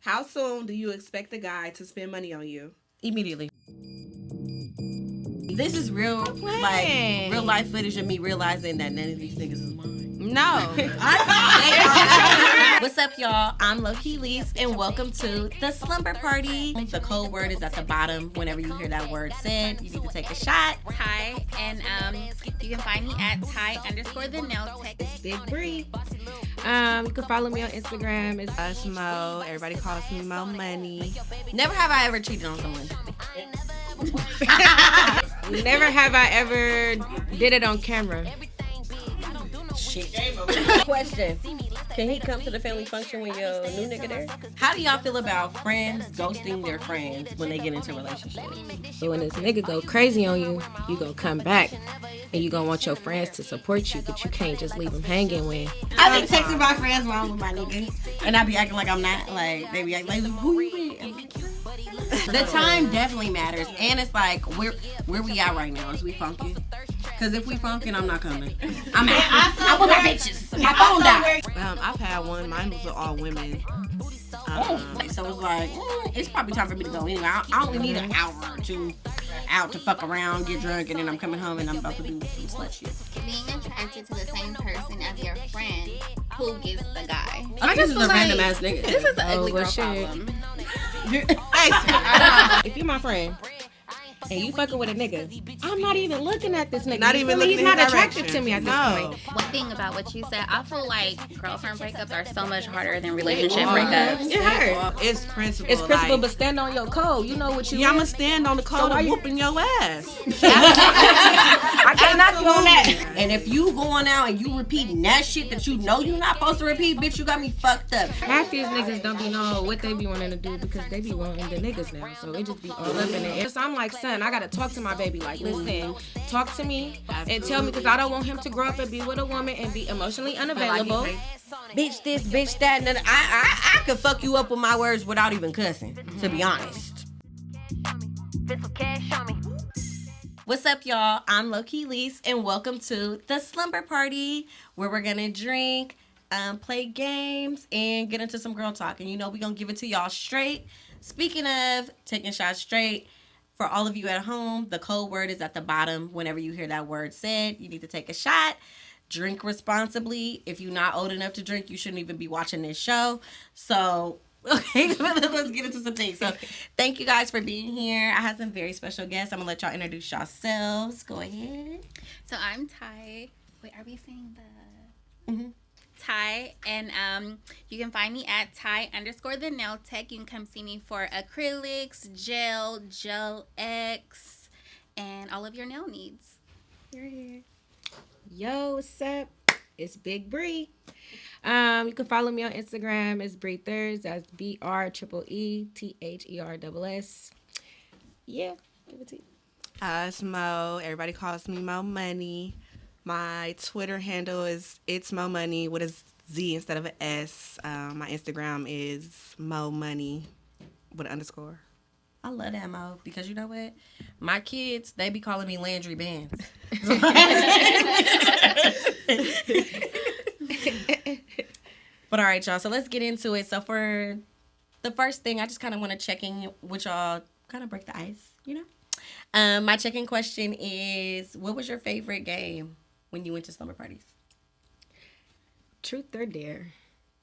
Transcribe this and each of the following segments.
How soon do you expect a guy to spend money on you? Immediately. This is real life footage of me realizing that none of these niggas is mine. No. What's up, y'all? I'm Low-Key Lise, and welcome to the Slumber Party. The code word is at the bottom. Whenever you hear that word said, you need to take a shot. Ty, and you can find me at Ty_the_nail-tech. Big Bree. You can follow me on Instagram. It's Us Mo. Everybody calls me Mo Money. Never have I ever cheated on someone. Never have I ever did it on camera. Shit. Question. Can he come to the family function when your new nigga there? How do y'all feel about friends ghosting their friends when they get into relationships? So when this nigga go crazy on you, you gonna come back and you gonna want your friends to support you, but you can't just leave them hanging when. I be texting my friends while I'm with my nigga, and I be acting like I'm not. Like, they be acting like, who you with? The time definitely matters, and it's like, where we at right now? Is we funky? Because if we funkin', I'm not coming. I'm with my bitches. My phone died. I've had one. Mine was all women. So it's like, it's probably time for me to go anyway. I only need an hour or two out to fuck around, get drunk, and then I'm coming home and I'm about to do some slut shit. Being attracted to the same person as your friend who gets the guy. I guess it's a random ass nigga. This is the ugly girl shit. problem. If you're my friend and you fucking with a nigga, I'm not even looking at this nigga. Not even looking He's in not his attractive direction. to me at this No. point. One thing about what you said, I feel like girlfriend breakups are so much harder than relationship breakups. It hurt. It's principle. It's principle, like, but stand on your code. You know what you yeah, I'ma is. stand on the code why of you- whooping your ass. I can't knock you on that. And if you going out and you repeating that shit that you know you're not supposed to repeat, bitch, you got me fucked up. Half these niggas don't be knowing what they be wanting to do because they be wanting the niggas now. So it just be all up in it. So I'm like, son, I gotta talk to my baby. Like, listen, talk to me and tell me, because I don't want him to grow up and be with a woman and be emotionally unavailable. Bitch this, bitch that. And I could fuck you up with my words without even cussing, to be honest. What's up, y'all? I'm Low-Key Lise, and welcome to the Slumber Party, where we're gonna drink, play games, and get into some girl talk. And you know, we're gonna give it to y'all straight. Speaking of taking shots straight, for all of you at home, the code word is at the bottom. Whenever you hear that word said, you need to take a shot. Drink responsibly. If you're not old enough to drink, you shouldn't even be watching this show. So, okay, let's get into some things. So, thank you guys for being here. I have some very special guests. I'm going to let y'all introduce yourselves. Go ahead. So I'm Ty. Wait, are we saying the... Mm-hmm. Ty, and you can find me at Ty_the_nail-tech. You can come see me for acrylics, gel X, and all of your nail needs. You're here. Yo, what's up? It's Big Bree. You can follow me on Instagram. It's Bree Thurs. That's BREETHERSS. Yeah, over to you. Us Mo. Everybody calls me Mo Money. My Twitter handle is It's Mo Money with a Z instead of an S. My Instagram is Mo Money with an underscore. I love that, Mo, because you know what? My kids, they be calling me Landry Bands. But all right, y'all, so let's get into it. So for the first thing, I just kind of want to check in with y'all, kind of break the ice, you know? My check-in question is, what was your favorite game when you went to slumber parties? Truth or dare?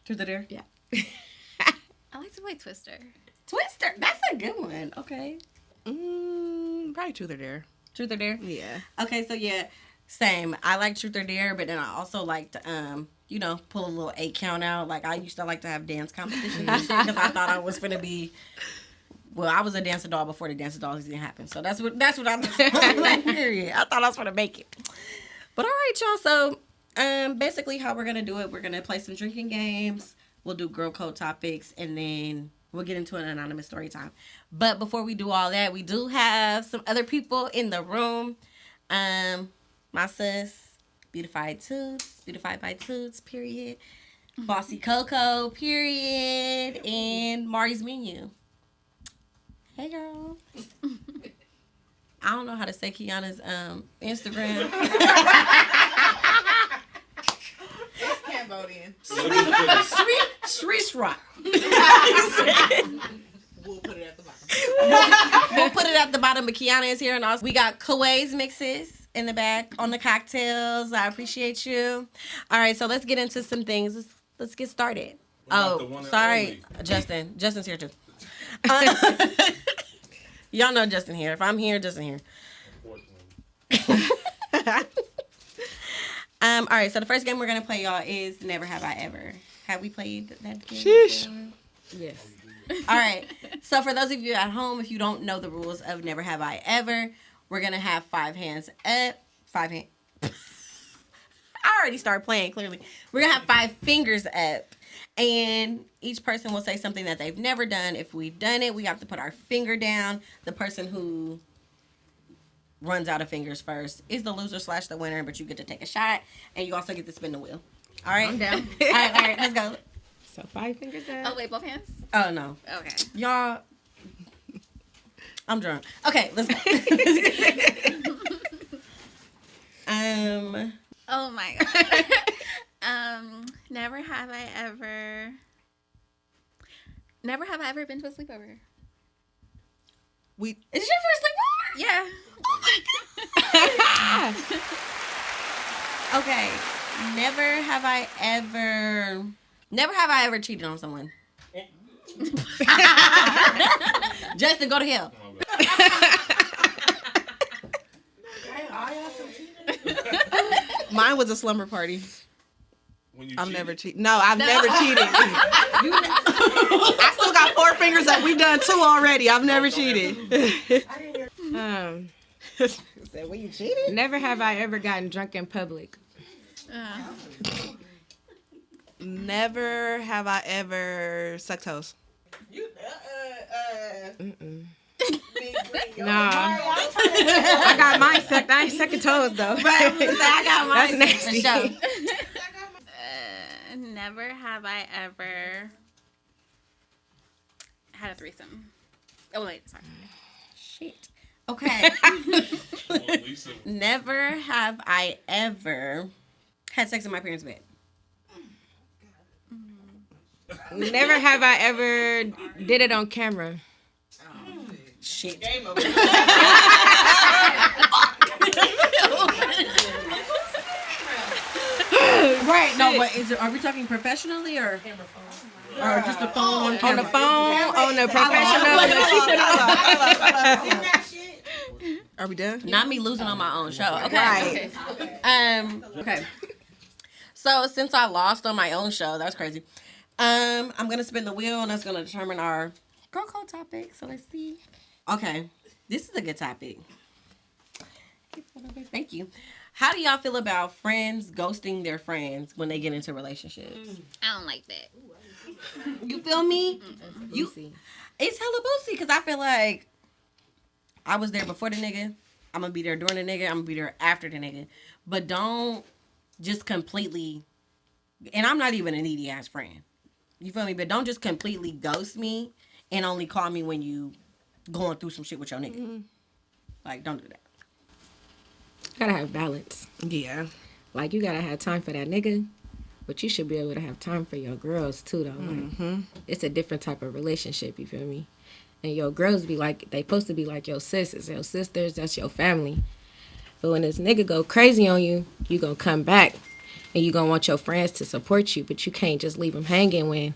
Truth or dare? Yeah. I like to play Twister. Twister. That's a good one. Okay. Probably Truth or Dare. Truth or dare? Yeah. Okay, so yeah, same. I like Truth or Dare, but then I also like to, pull a little 8 count out. Like, I used to like to have dance competitions and shit because I thought I was finna be. Well, I was a dancer doll before the dancer dolls didn't happen. So that's what I thought. Like, period. I thought I was gonna make it. But all right, y'all. So basically how we're gonna do it, we're gonna play some drinking games. We'll do girl code topics, and then we'll get into an anonymous story time. But before we do all that, we do have some other people in the room. My sis, Beautified by Toots, period. Bossy Coco, period. And Mari's Menu. Hey, girl. I don't know how to say Kiana's Instagram. Cambodian. Shrish Rock. at the bottom, but Kiana is here, and also we got Kuwai's mixes in the back on the cocktails. I appreciate you. All right, so let's get into some things. Let's get started. Oh, sorry, Justin. Justin's here too. Y'all know Justin here. If I'm here, Justin here. All right, so the first game we're gonna play, y'all, is Never Have I Ever. Have we played that game? Sheesh. Yes. All right. So for those of you at home, if you don't know the rules of Never Have I Ever, we're gonna have 5 hands up. 5 hands. I already started playing. Clearly, we're gonna have 5 fingers up, and each person will say something that they've never done. If we've done it, we have to put our finger down. The person who runs out of fingers first is the loser / the winner, but you get to take a shot, and you also get to spin the wheel. All right? I'm down. All right, let's go. So 5 fingers up. Oh, wait, both hands? Oh, no. Okay. Y'all, I'm drunk. Okay, let's go. Oh, my God. Never have I ever been to a sleepover. We Is this your first sleepover? Yeah. Okay. Never have I ever cheated on someone. Justin, go to hell. Mine was a slumber party. When you I've cheated? never cheated. No, I've never cheated. I still got 4 fingers up. We've done 2 already. I've never cheated. Said, well, you cheated? Never have I ever gotten drunk in public. Never have I ever sucked toes. Nah. I got mine sucked. I ain't sucking toes though. Right, I got mine. That's nasty. For sure. Never have I ever had a threesome. Oh, wait, sorry. Shit. Okay. Well, Lisa, Never have I ever had sex in my parents' bed. Never have I ever did it on camera. Shit. Right. No, but are we talking professionally or just the phone on On camera? the phone, on the professional. Are we done? Not me losing on my own show. Okay. Right. Okay. So since I lost on my own show, that's crazy. I'm gonna spin the wheel and that's gonna determine our girl code topic. So let's see. Okay. This is a good topic. Thank you. How do y'all feel about friends ghosting their friends when they get into relationships? I don't like that. You feel me? It's hella boosty because I feel like I was there before the nigga. I'm gonna be there during the nigga. I'm gonna be there after the nigga. But don't just completely. And I'm not even a needy ass friend. You feel me? But don't just completely ghost me and only call me when you going through some shit with your nigga. Mm-hmm. Like, don't do that. Gotta have balance. Yeah. Like you gotta have time for that nigga, but you should be able to have time for your girls too, though. Like, it's a different type of relationship. You feel me? And your girls be like, they supposed to be like your sisters, that's your family. But when this nigga go crazy on you, you gonna come back and you gonna want your friends to support you, but you can't just leave him hanging when,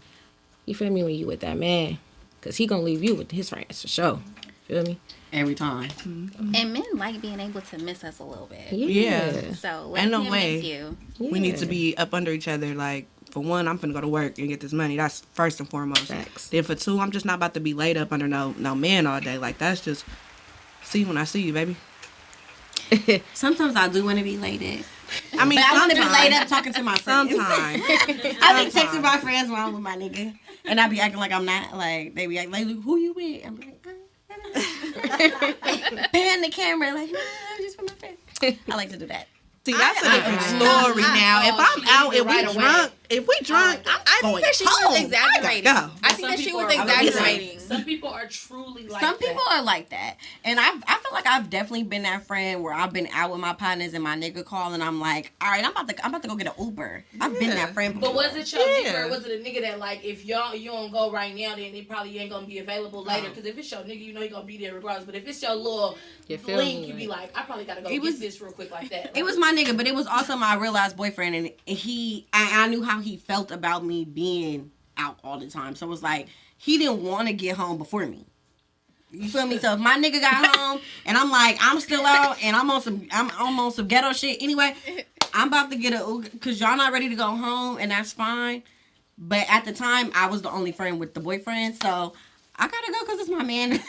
you feel me, when you with that man. Because he gonna leave you with his friends for sure. Feel me? Every time. And men like being able to miss us a little bit. Yeah. So let Ain't no him way. miss you. We need to be up under each other. Like, for one, I'm finna go to work and get this money. That's first and foremost. Facts. Then for 2, I'm just not about to be laid up under no man all day. Like, that's just see you when I see you, baby. Sometimes I do want to be laid up. I mean, But I want to be sometimes. laid up talking to my friends. Sometimes. I be texting my friends while I'm with my nigga. And I be acting like I'm not. Like, they be acting like, who you with? I'm like, pan the camera. Like, nah, I'm just with my friend. I like to do that. See, that's a different story now. If I'm out and we drunk If we drunk, I think that she was exaggerating. I think that she was exaggerating. Some people are truly like Some people are like that. And I feel like I've definitely been that friend where I've been out with my partners and my nigga call and I'm like, all right, I'm about to go get an Uber. I've been that friend before. But was it your nigga or was it a nigga that like if you don't go right now, then it probably ain't gonna be available later? Because if it's your nigga, you know he gonna be there regardless. But if it's your little link, you be like, I probably gotta go get this real quick like that. Like, it was my nigga, but it was also my real life boyfriend, and I knew how he felt about me being out all the time. So it was like he didn't want to get home before me. You feel me? So if my nigga got home and I'm like, I'm still out and I'm on some ghetto shit anyway, I'm about to get because y'all not ready to go home, and that's fine. But at the time, I was the only friend with the boyfriend, so I gotta go because it's my man.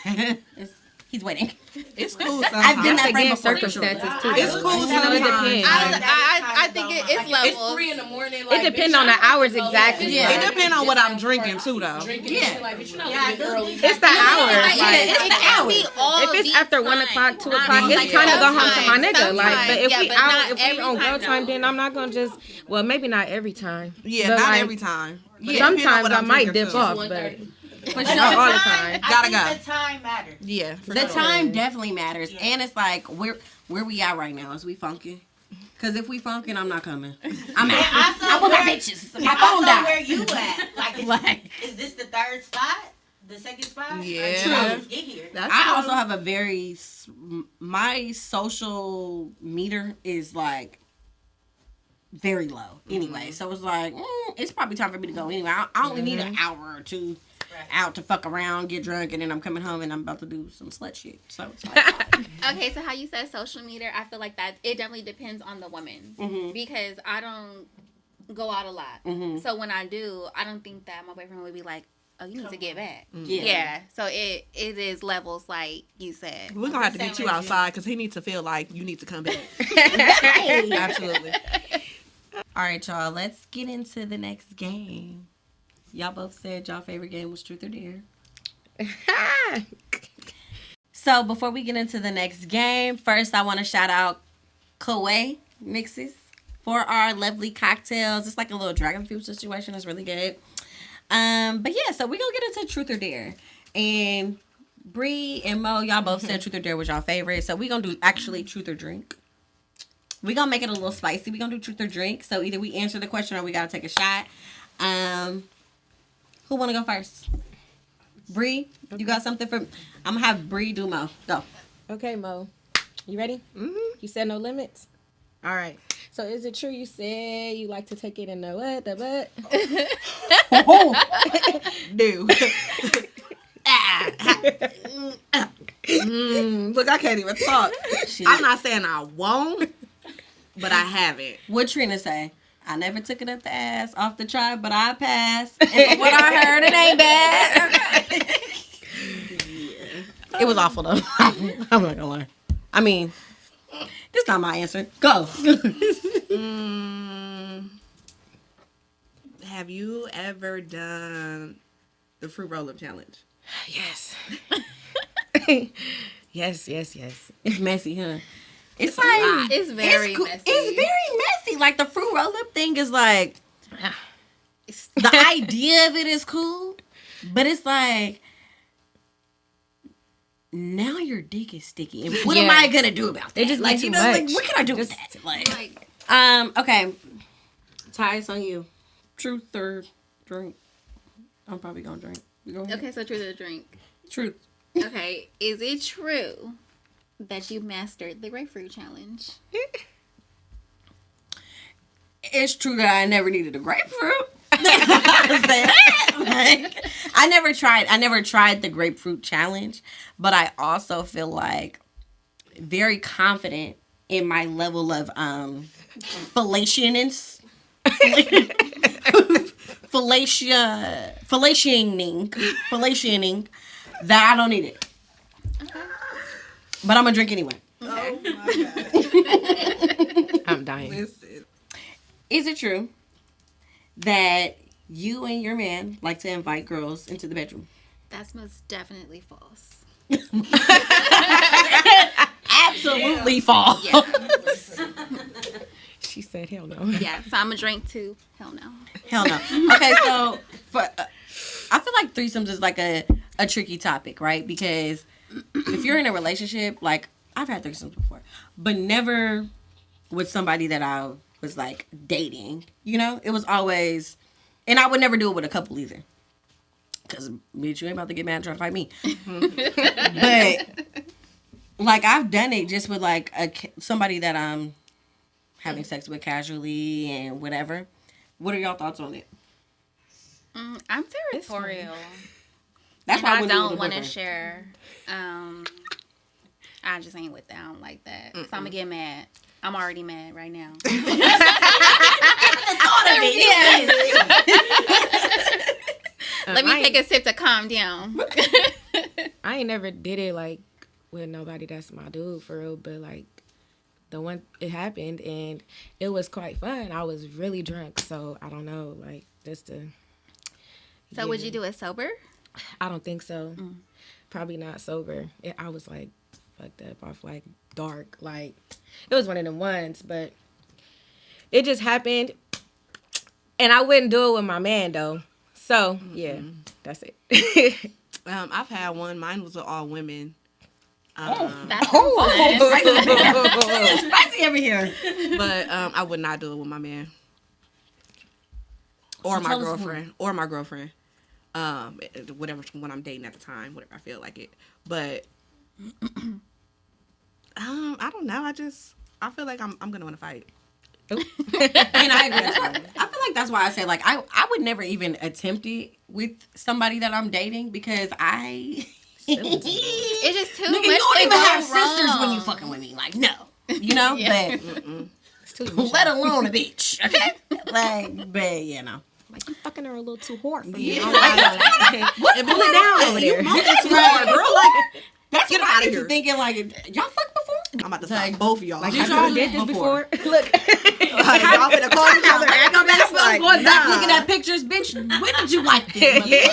He's waiting. It's cool sometimes. I've been that friend before. circumstances too. It's cool sometimes. It depends. I think it's levels. It's 3 a.m. Like, it depends on the hours exactly. Yeah. It depends on what I'm drinking too, though. Yeah. Like, but you're not leaving early. It's the hours. Like, It can't be all if it's the after 1 time. o'clock, 2 Not o'clock, all it's the time to go home to sometimes, my nigga. Like, but if sometimes. we Yeah, out, not if we every on go time, time, no. then I'm not gonna just. Well, maybe not every time. Yeah, but not like, every time. But Sometimes what I I'm might drinking dip too. off, but For not all the sure. time. Gotta go. The time matters. Yeah, for The sure. time definitely matters, and it's like where we at right now? Is we funking? Because if we funking, I'm not coming. I'm out. I'm with my bitches. My phone Also, where died. you at? Like, is this the third spot? The second spot? Yeah. Or did you just get here? That's I true. also have a very my social meter is like very low anyway, so it's like it's probably time for me to go anyway. I only need an hour or two out to fuck around, get drunk, and then I'm coming home and I'm about to do some slut shit. So it's like, Okay, so how you said social media, I feel like that it definitely depends on the woman because I don't go out a lot. So when I do, I don't think that my boyfriend would be like, "Oh, you need to get back." Yeah. So it is levels, like you said. We're gonna have to get you outside because he needs to feel like you need to come back. Absolutely. all right, y'all, let's get into the next game. Y'all both said y'all favorite game was Truth or Dare. So before we get into the next game, first I want to shout out Kauai Mixes for our lovely cocktails. It's like a little dragon fruit situation. It's really good. But yeah, so we're going to get into Truth or Dare. And Bree and Mo, y'all both said Truth or Dare was y'all favorite. So we're going to do actually Truth or Drink. We're going to make it a little spicy. We're going to do Truth or Drink. So either we answer the question or we got to take a shot. Who want to go first? Bree, you got something for... I'm going to have Bree do Mo. Go. Okay, Mo. You ready? Mm-hmm. You said no limits? All right. So is it true you said you like to take it in the what? The butt? Do. Look, I can't even talk. I'm not saying I won't, but I haven't. What Trina say? I never took it up the ass off the tribe, but I passed. And from what I heard, it ain't bad. It was awful though. I'm not gonna lie. I mean, this is not my answer. Go. Have you ever done the fruit roll-up challenge? Yes. yes. It's messy, huh? It's like It's very cool. messy. It's very messy. Like the fruit roll up thing is like the idea of it is cool, but it's like now your dick is sticky, and what am Yeah. I gonna do about that? It just like makes you too know, like much. what can I do with that? Like, okay, Ty, it's on you. Truth or drink? I'm probably gonna drink. You go ahead. Okay, so truth or drink. Truth. Okay, is it true that you mastered the grapefruit challenge? It's true that I never needed a grapefruit. Like, I never tried the grapefruit challenge, but I also feel like very confident in my level of fellationing that I don't need it. But I'm gonna drink anyway. Oh my God. I'm dying. Listen. Is it true that you and your man like to invite girls into the bedroom? That's most definitely false. Absolutely false. Yeah. She said, hell no. Yeah, so I'm a drink too. Hell no. Hell no. Okay, so I feel like threesomes is like a tricky topic, right? Because if you're in a relationship, like I've had threesomes before, but never with somebody that I was like dating. You know, it was always, and I would never do it with a couple either. Because, bitch, you ain't about to get mad and try to fight me. But, like, I've done it just with, like, somebody that I'm having sex with casually and whatever. What are y'all thoughts on it? I'm territorial. That's and why I don't want to boyfriend. share. I just ain't with them like that. So I'm going to get mad. I'm already mad right now. Let me take a sip to calm down. I ain't never did it like with nobody that's my dude for real, but like the one it happened and it was quite fun. I was really drunk, so I don't know, like just to. So would you do it sober? I don't think so. Probably not sober. I was like fucked up off like dark, like it was one of them ones, but it just happened, and I wouldn't do it with my man though. So yeah, that's it. I've had one. Mine was with all women. That's Spicy over here. But I would not do it with my man or So my tell us girlfriend or my girlfriend. Whatever when I'm dating at the time, whatever I feel like it. But I don't know. I feel like I'm gonna want to fight. And I agree. I feel like that's why I say like I would never even attempt it with somebody that I'm dating because I It's just too nigga, much. you don't to even go have sisters wrong. when you fucking with me. Like, no. You know? Yeah. But let alone a bitch. Okay? Like, but you know. Like you fucking her a little too hard for me. Yeah. I don't like that. And pull it down over there. That's right, girl. Like, that's Get what outta I get here. to thinking. Like, y'all fucked before? I'm about to stop both of y'all. Like Like, y'all did this before. Look, y'all finna call each other. I know that's Like, going back nah. looking at pictures, bitch. When did you like this? Yeah.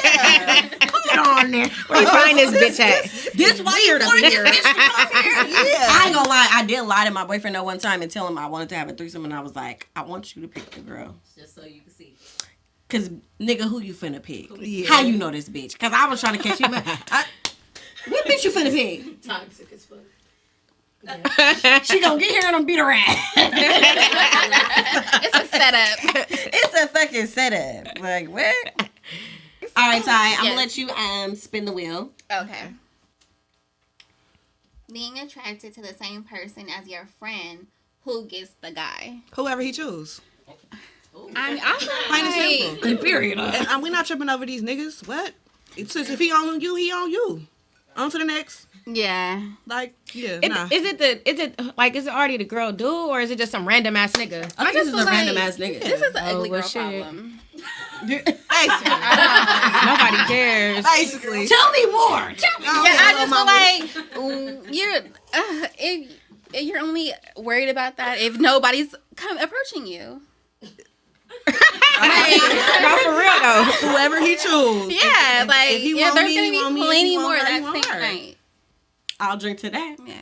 Put it on there. where you find this bitch at? This why you wanted this bitch to come here. Yeah. I ain't gonna lie. I did lie to my boyfriend that one time and tell him I wanted to have a threesome, and I was like, I want you to pick the girl. Just so you can see. Cause nigga, who you finna pick? Yeah. How you know this bitch? Cause I was trying to catch you. What bitch you finna pick? Toxic as fuck. She gonna get here and I'm beat her ass. It's a setup. It's a fucking setup. Like what? All right, Ty. I'm gonna Yes. let you spin the wheel. Okay. Being attracted to the same person as your friend, who gets the guy? Whoever he choose. I'm Plain and simple. Period. And we not tripping over these niggas. What? It's just, if he on you, he on you. On to the next. Yeah. Like, yeah, Is nah. it already the girl dude or is it just some random ass nigga? I think this is a random ass nigga. This is an ugly well, girl shit. problem. Nobody cares. Basically. Tell me more. Tell me. Yeah, I just feel like you're if you're only worried about that if nobody's approaching you. Not for real though. Whoever he choose. Yeah, like if he yeah, want there's me, gonna he be want me. If plenty he more want her, he that want same her. night. I'll drink to that. Yeah,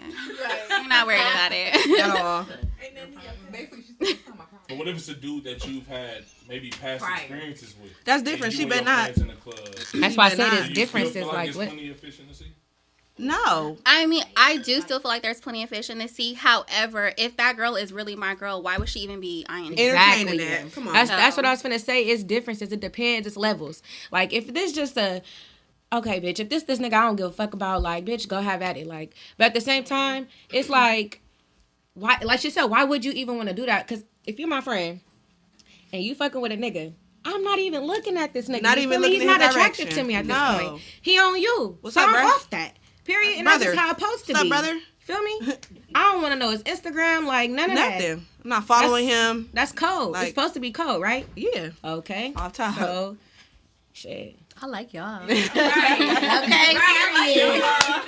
I'm not worried about it. At all. But what if it's a dude that you've had maybe past experiences with? That's different. And She you better and your not. friends in the club. That's why I better said not. it's Do you difference still is feel like it's what. plenty of efficiency? No. I mean, I do still feel like there's plenty of fish in the sea. However, if that girl is really my girl, why would she even be eyeing me? Entertaining that. Come on. That's what I was finna say. It's differences. It depends. It's levels. Like if this just a okay, bitch. If this nigga I don't give a fuck about, like, bitch, go have at it. Like, but at the same time, it's like, why? Like she said, why would you even want to do that? Because if you're my friend and you fucking with a nigga, I'm not even looking at this nigga. Not You even feel me? looking He's in not his attracted direction. to me at this No. point. He on you. What's so up, I'm bruh? off that. Period. And that's Brother. just how it's supposed to What's be. up, brother? Feel me? I don't want to know his Instagram. Like none of that. Nothing. I'm not following him. That's code. Like- It's supposed to be code, right? Yeah. Okay. Off top. So, shit. I like y'all. Okay.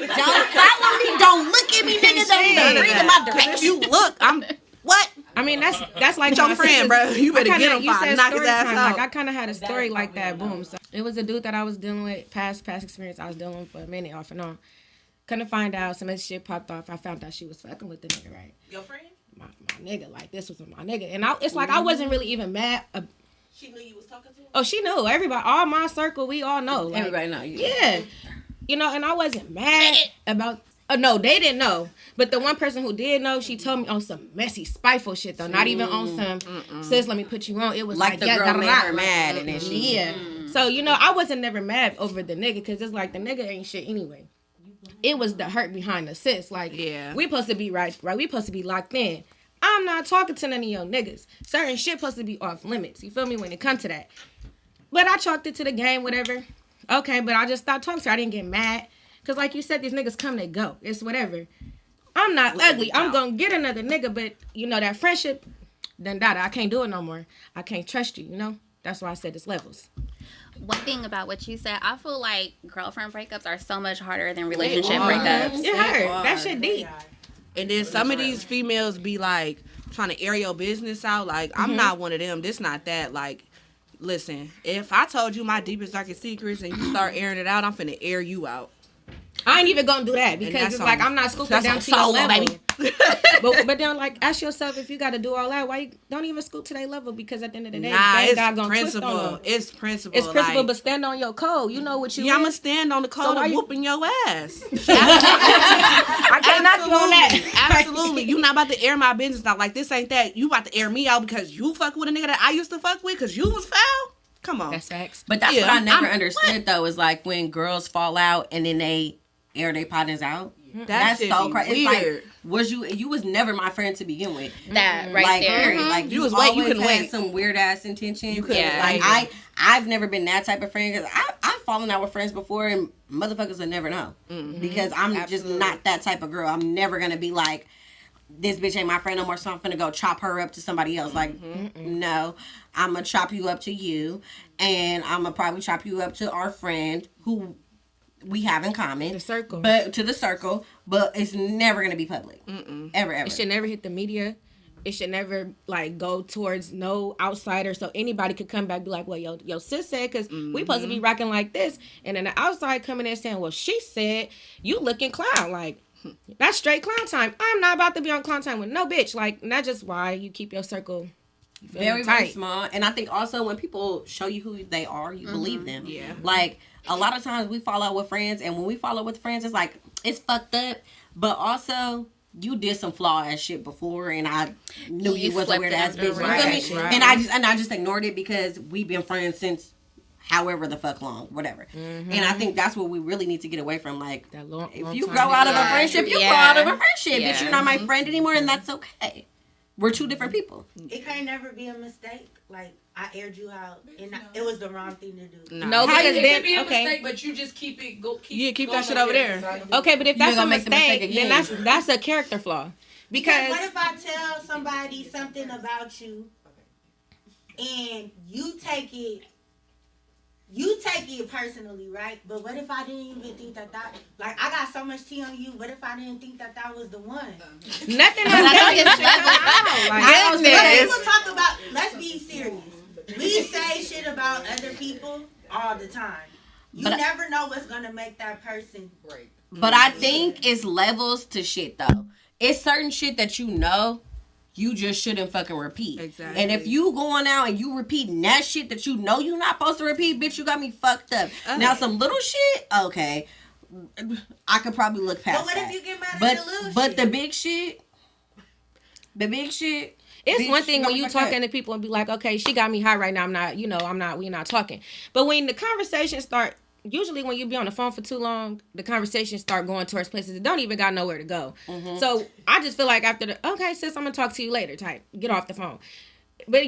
Don't follow me. Don't look at me, nigga. Don't even breathe in my direction. If you look, I'm what? I mean, that's like It's your my friend, sister's- bro. You better I kinda- get him you fine. said Knock his story ass time. out. Like I kind of had a story like that. Boom. So it was a dude that I was dealing with, past experience. I was dealing with for a minute, off and on. Couldn't find out. Some other shit popped off. I found out she was fucking with the nigga, right? Your friend? my nigga. Like, this was my nigga. And it's like I wasn't really even mad. She knew you was talking to him? Oh, she knew. Everybody, all my circle, we all know. Like, Everybody know. Yeah. You know, and I wasn't mad about... no, they didn't know. But the one person who did know, she told me on some messy, spiteful shit, though. Not even on some, sis, let me put you on. It was like the girl made her mad and then she... Yeah. So, you know, I wasn't never mad over the nigga because it's like the nigga ain't shit anyway. It was the hurt behind the sis. Like, we supposed to be right? We supposed to be locked in. I'm not talking to none of your niggas. Certain shit supposed to be off limits. You feel me when it comes to that? But I chalked it to the game, whatever. Okay, but I just stopped talking to her. I didn't get mad. Because like you said, these niggas come, they go. It's whatever. I'm not ugly. I'm going to get another nigga. But, you know, that friendship, done died. I can't do it no more. I can't trust you, you know? That's why I said it's levels. One thing about what you said, I feel like girlfriend breakups are so much harder than relationship breakups. It hurt. That shit deep. And then some of these females be like trying to air your business out. Like, I'm not one of them. This not that. Like, listen, if I told you my deepest, darkest secrets and you start airing it out, I'm finna air you out. I ain't even gonna do that because it's like I'm not scooping down to your level. Baby. but then like ask yourself if you got to do all that, why you don't even scoop to their level? Because at the end of the day, it's principle. It's principle. It's principle, but stand on your code. You know what you. Yeah, I'm gonna stand on the code and whooping your ass. I can't knock you on that. Absolutely, you not about to air my business out. Like this ain't that. You about to air me out because you fuck with a nigga that I used to fuck with because you was foul. Come on, that's facts. But that's what I never understood though. Is like when girls fall out and then they air their partners out. That's so crazy. It's like, you was never my friend to begin with. That right there. Like you was always you can had wait. some weird ass intention. You could like I've never been that type of friend because I've fallen out with friends before and motherfuckers will never know because I'm just not that type of girl. I'm never gonna be like, this bitch ain't my friend no more, so I'm finna go chop her up to somebody else. Like, no, I'm gonna chop you up to you, and I'm gonna probably chop you up to our friend who we have in common. The circle. But it's never going to be public. Ever. It should never hit the media. It should never, like, go towards no outsider so anybody could come back and be like, well, yo sis said, because we supposed to be rocking like this. And then the outside coming in saying, well, she said, you looking clown. Like, that's straight clown time. I'm not about to be on clown time with no bitch. Like, and that's just why you keep your circle very, very small. And I think also when people show you who they are, you believe them. Yeah. Like, a lot of times we fall out with friends, and when we fall out with friends, it's like, it's fucked up. But also, you did some flaw ass shit before, and I knew you was a weird ass bitch. Right, You feel me? right. And I just ignored it because we've been friends since however the fuck long, whatever. And I think that's what we really need to get away from. Like, that long if you grow out of a friendship, you grow out of a friendship. Yeah. Bitch, you're not my friend anymore, and that's okay. We're two different people. It can't never be a mistake. Like, I aired you out, and it was the wrong thing to do. No, because it then, could be a mistake, but you just keep it. Keep that shit over there. Okay, but if that's a make the mistake mistake, then again. that's a character flaw. Because what if I tell somebody something about you, and you take it personally, right? But what if I didn't even think that like, I got so much tea on you, what if I didn't think that was the one? Nothing else. People talk about, let's be serious. We say shit about other people all the time. You never know what's going to make that person break. But I think it's levels to shit, though. It's certain shit that you know you just shouldn't fucking repeat. Exactly. And if you going out and you repeating that shit that you know you're not supposed to repeat, bitch, you got me fucked up. Okay. Now, some little shit, okay, I could probably look past that. But what if you get mad at the little shit? But the big shit, it's bitch, one thing when you fuck talking up. to people and be like, okay, she got me high right now. We're not talking. But when the conversation start, usually when you be on the phone for too long, the conversation start going towards places that don't even got nowhere to go. So I just feel like after okay, sis, I'm gonna talk to you later type, get off the phone. But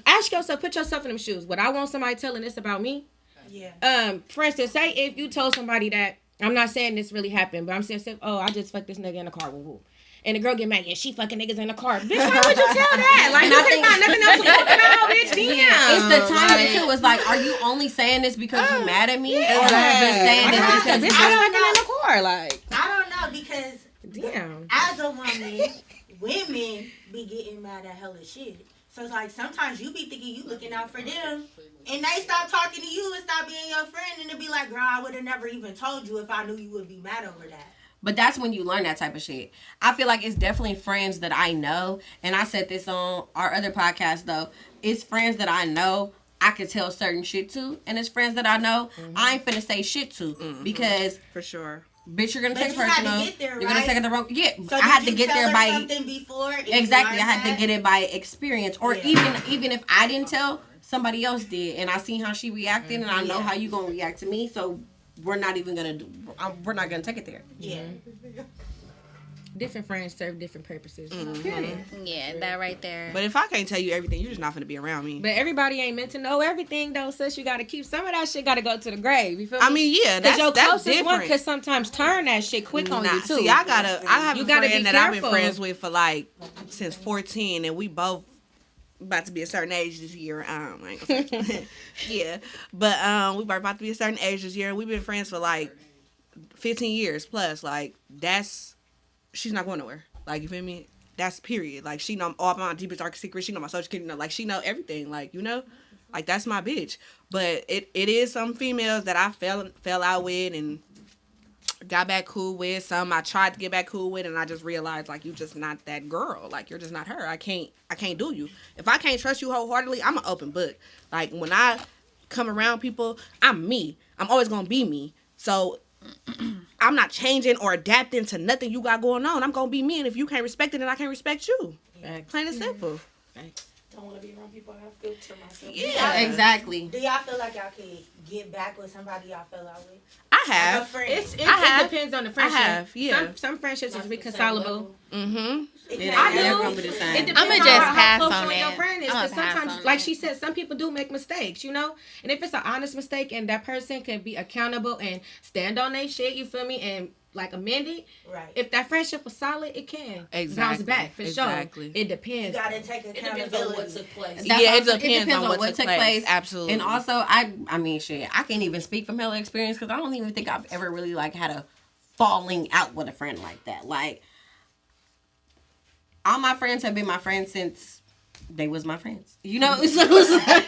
ask yourself, put yourself in them shoes. Would I want somebody telling this about me? Yeah. For instance, say if you told somebody that, I'm not saying this really happened, but I'm saying, oh, I just fucked this nigga in the car. Woo-woo. And the girl get mad, yeah, she fucking niggas in the car. Bitch, why would you tell that? Like, you couldn't find nothing else to talk about, bitch. Damn. It's the timing, too. It's like, are you only saying this because you mad at me? Or are you just saying this because bitch, I fucking in the car? Like, I don't know, because damn. As a woman, women be getting mad at hella shit. So it's like, sometimes you be thinking you looking out for them, and they stop talking to you and stop being your friend, and it be like, girl, I would have never even told you if I knew you would be mad over that. But that's when you learn that type of shit. I feel like it's definitely friends that I know, and I said this on our other podcast though. It's friends that I know I could tell certain shit to, and it's friends that I know I ain't finna say shit to because For sure. bitch, you're gonna But take it you had to personal. get there, You're gonna right? take it the wrong. Yeah, So I had did to you get tell there her by something before? and you exactly. I learned had to that? get it by experience, or even if I didn't tell, somebody else did, and I seen how she reacted, and I know how you gonna react to me. So we're not even gonna do. We're not gonna take it there. Yeah. Different friends serve different purposes. Yeah, that right there. But if I can't tell you everything, you're just not gonna be around me. But everybody ain't meant to know everything, though. Sis, you gotta keep some of that shit. Gotta go to the grave. You feel me? I mean, yeah, Because your that's closest one different. could sometimes turn that shit quick on you too. See, I have You a gotta be friend that I've been careful. friends with for like since 14, and we both about to be a certain age this year. I ain't gonna say. Yeah, but we both about to be a certain age this year, and we've been friends for like 15 years plus. Like she's not going nowhere. Like, you feel me? That's period. Like, she know all my deepest dark secrets. She know my social security. Like, she know everything. Like, you know, like that's my bitch. But it is some females that I fell out with and got back cool with. Some I tried to get back cool with, and I just realized like you just not that girl. Like, you're just not her. I can't do you. If I can't trust you wholeheartedly, I'm an open book. Like, when I come around people, I'm me. I'm always gonna be me. So I'm not changing or adapting to nothing you got going on. I'm gonna be me, and if you can't respect it, then I can't respect you. Plain and simple. Don't want to be around people. I filter myself. Yeah, Exactly. Do y'all feel like y'all could get back with somebody y'all fell out with? I Like a have. friend. It depends on the friendship. I have, yeah. Some friendships is reconcilable. Mm-hmm. I do. Never gonna be the same. It depends I'ma on just how pass close on you and your that. friend is. I'ma 'Cause pass sometimes, on like that. she said, some people do make mistakes, you know? And if it's an honest mistake and that person can be accountable and stand on their shit, you feel me? And like amend it. Right. If that friendship was solid, it can bounce Exactly. back for Exactly. sure. It You depends. gotta take It depends on accountability. what took place. That's Yeah, what it I'm saying. depends on what took place. Absolutely. And also, I mean, shit, I can't even speak from hella experience because I don't even think I've ever really like had a falling out with a friend like that. Like, all my friends have been my friends since they was my friends. You know, so it's like,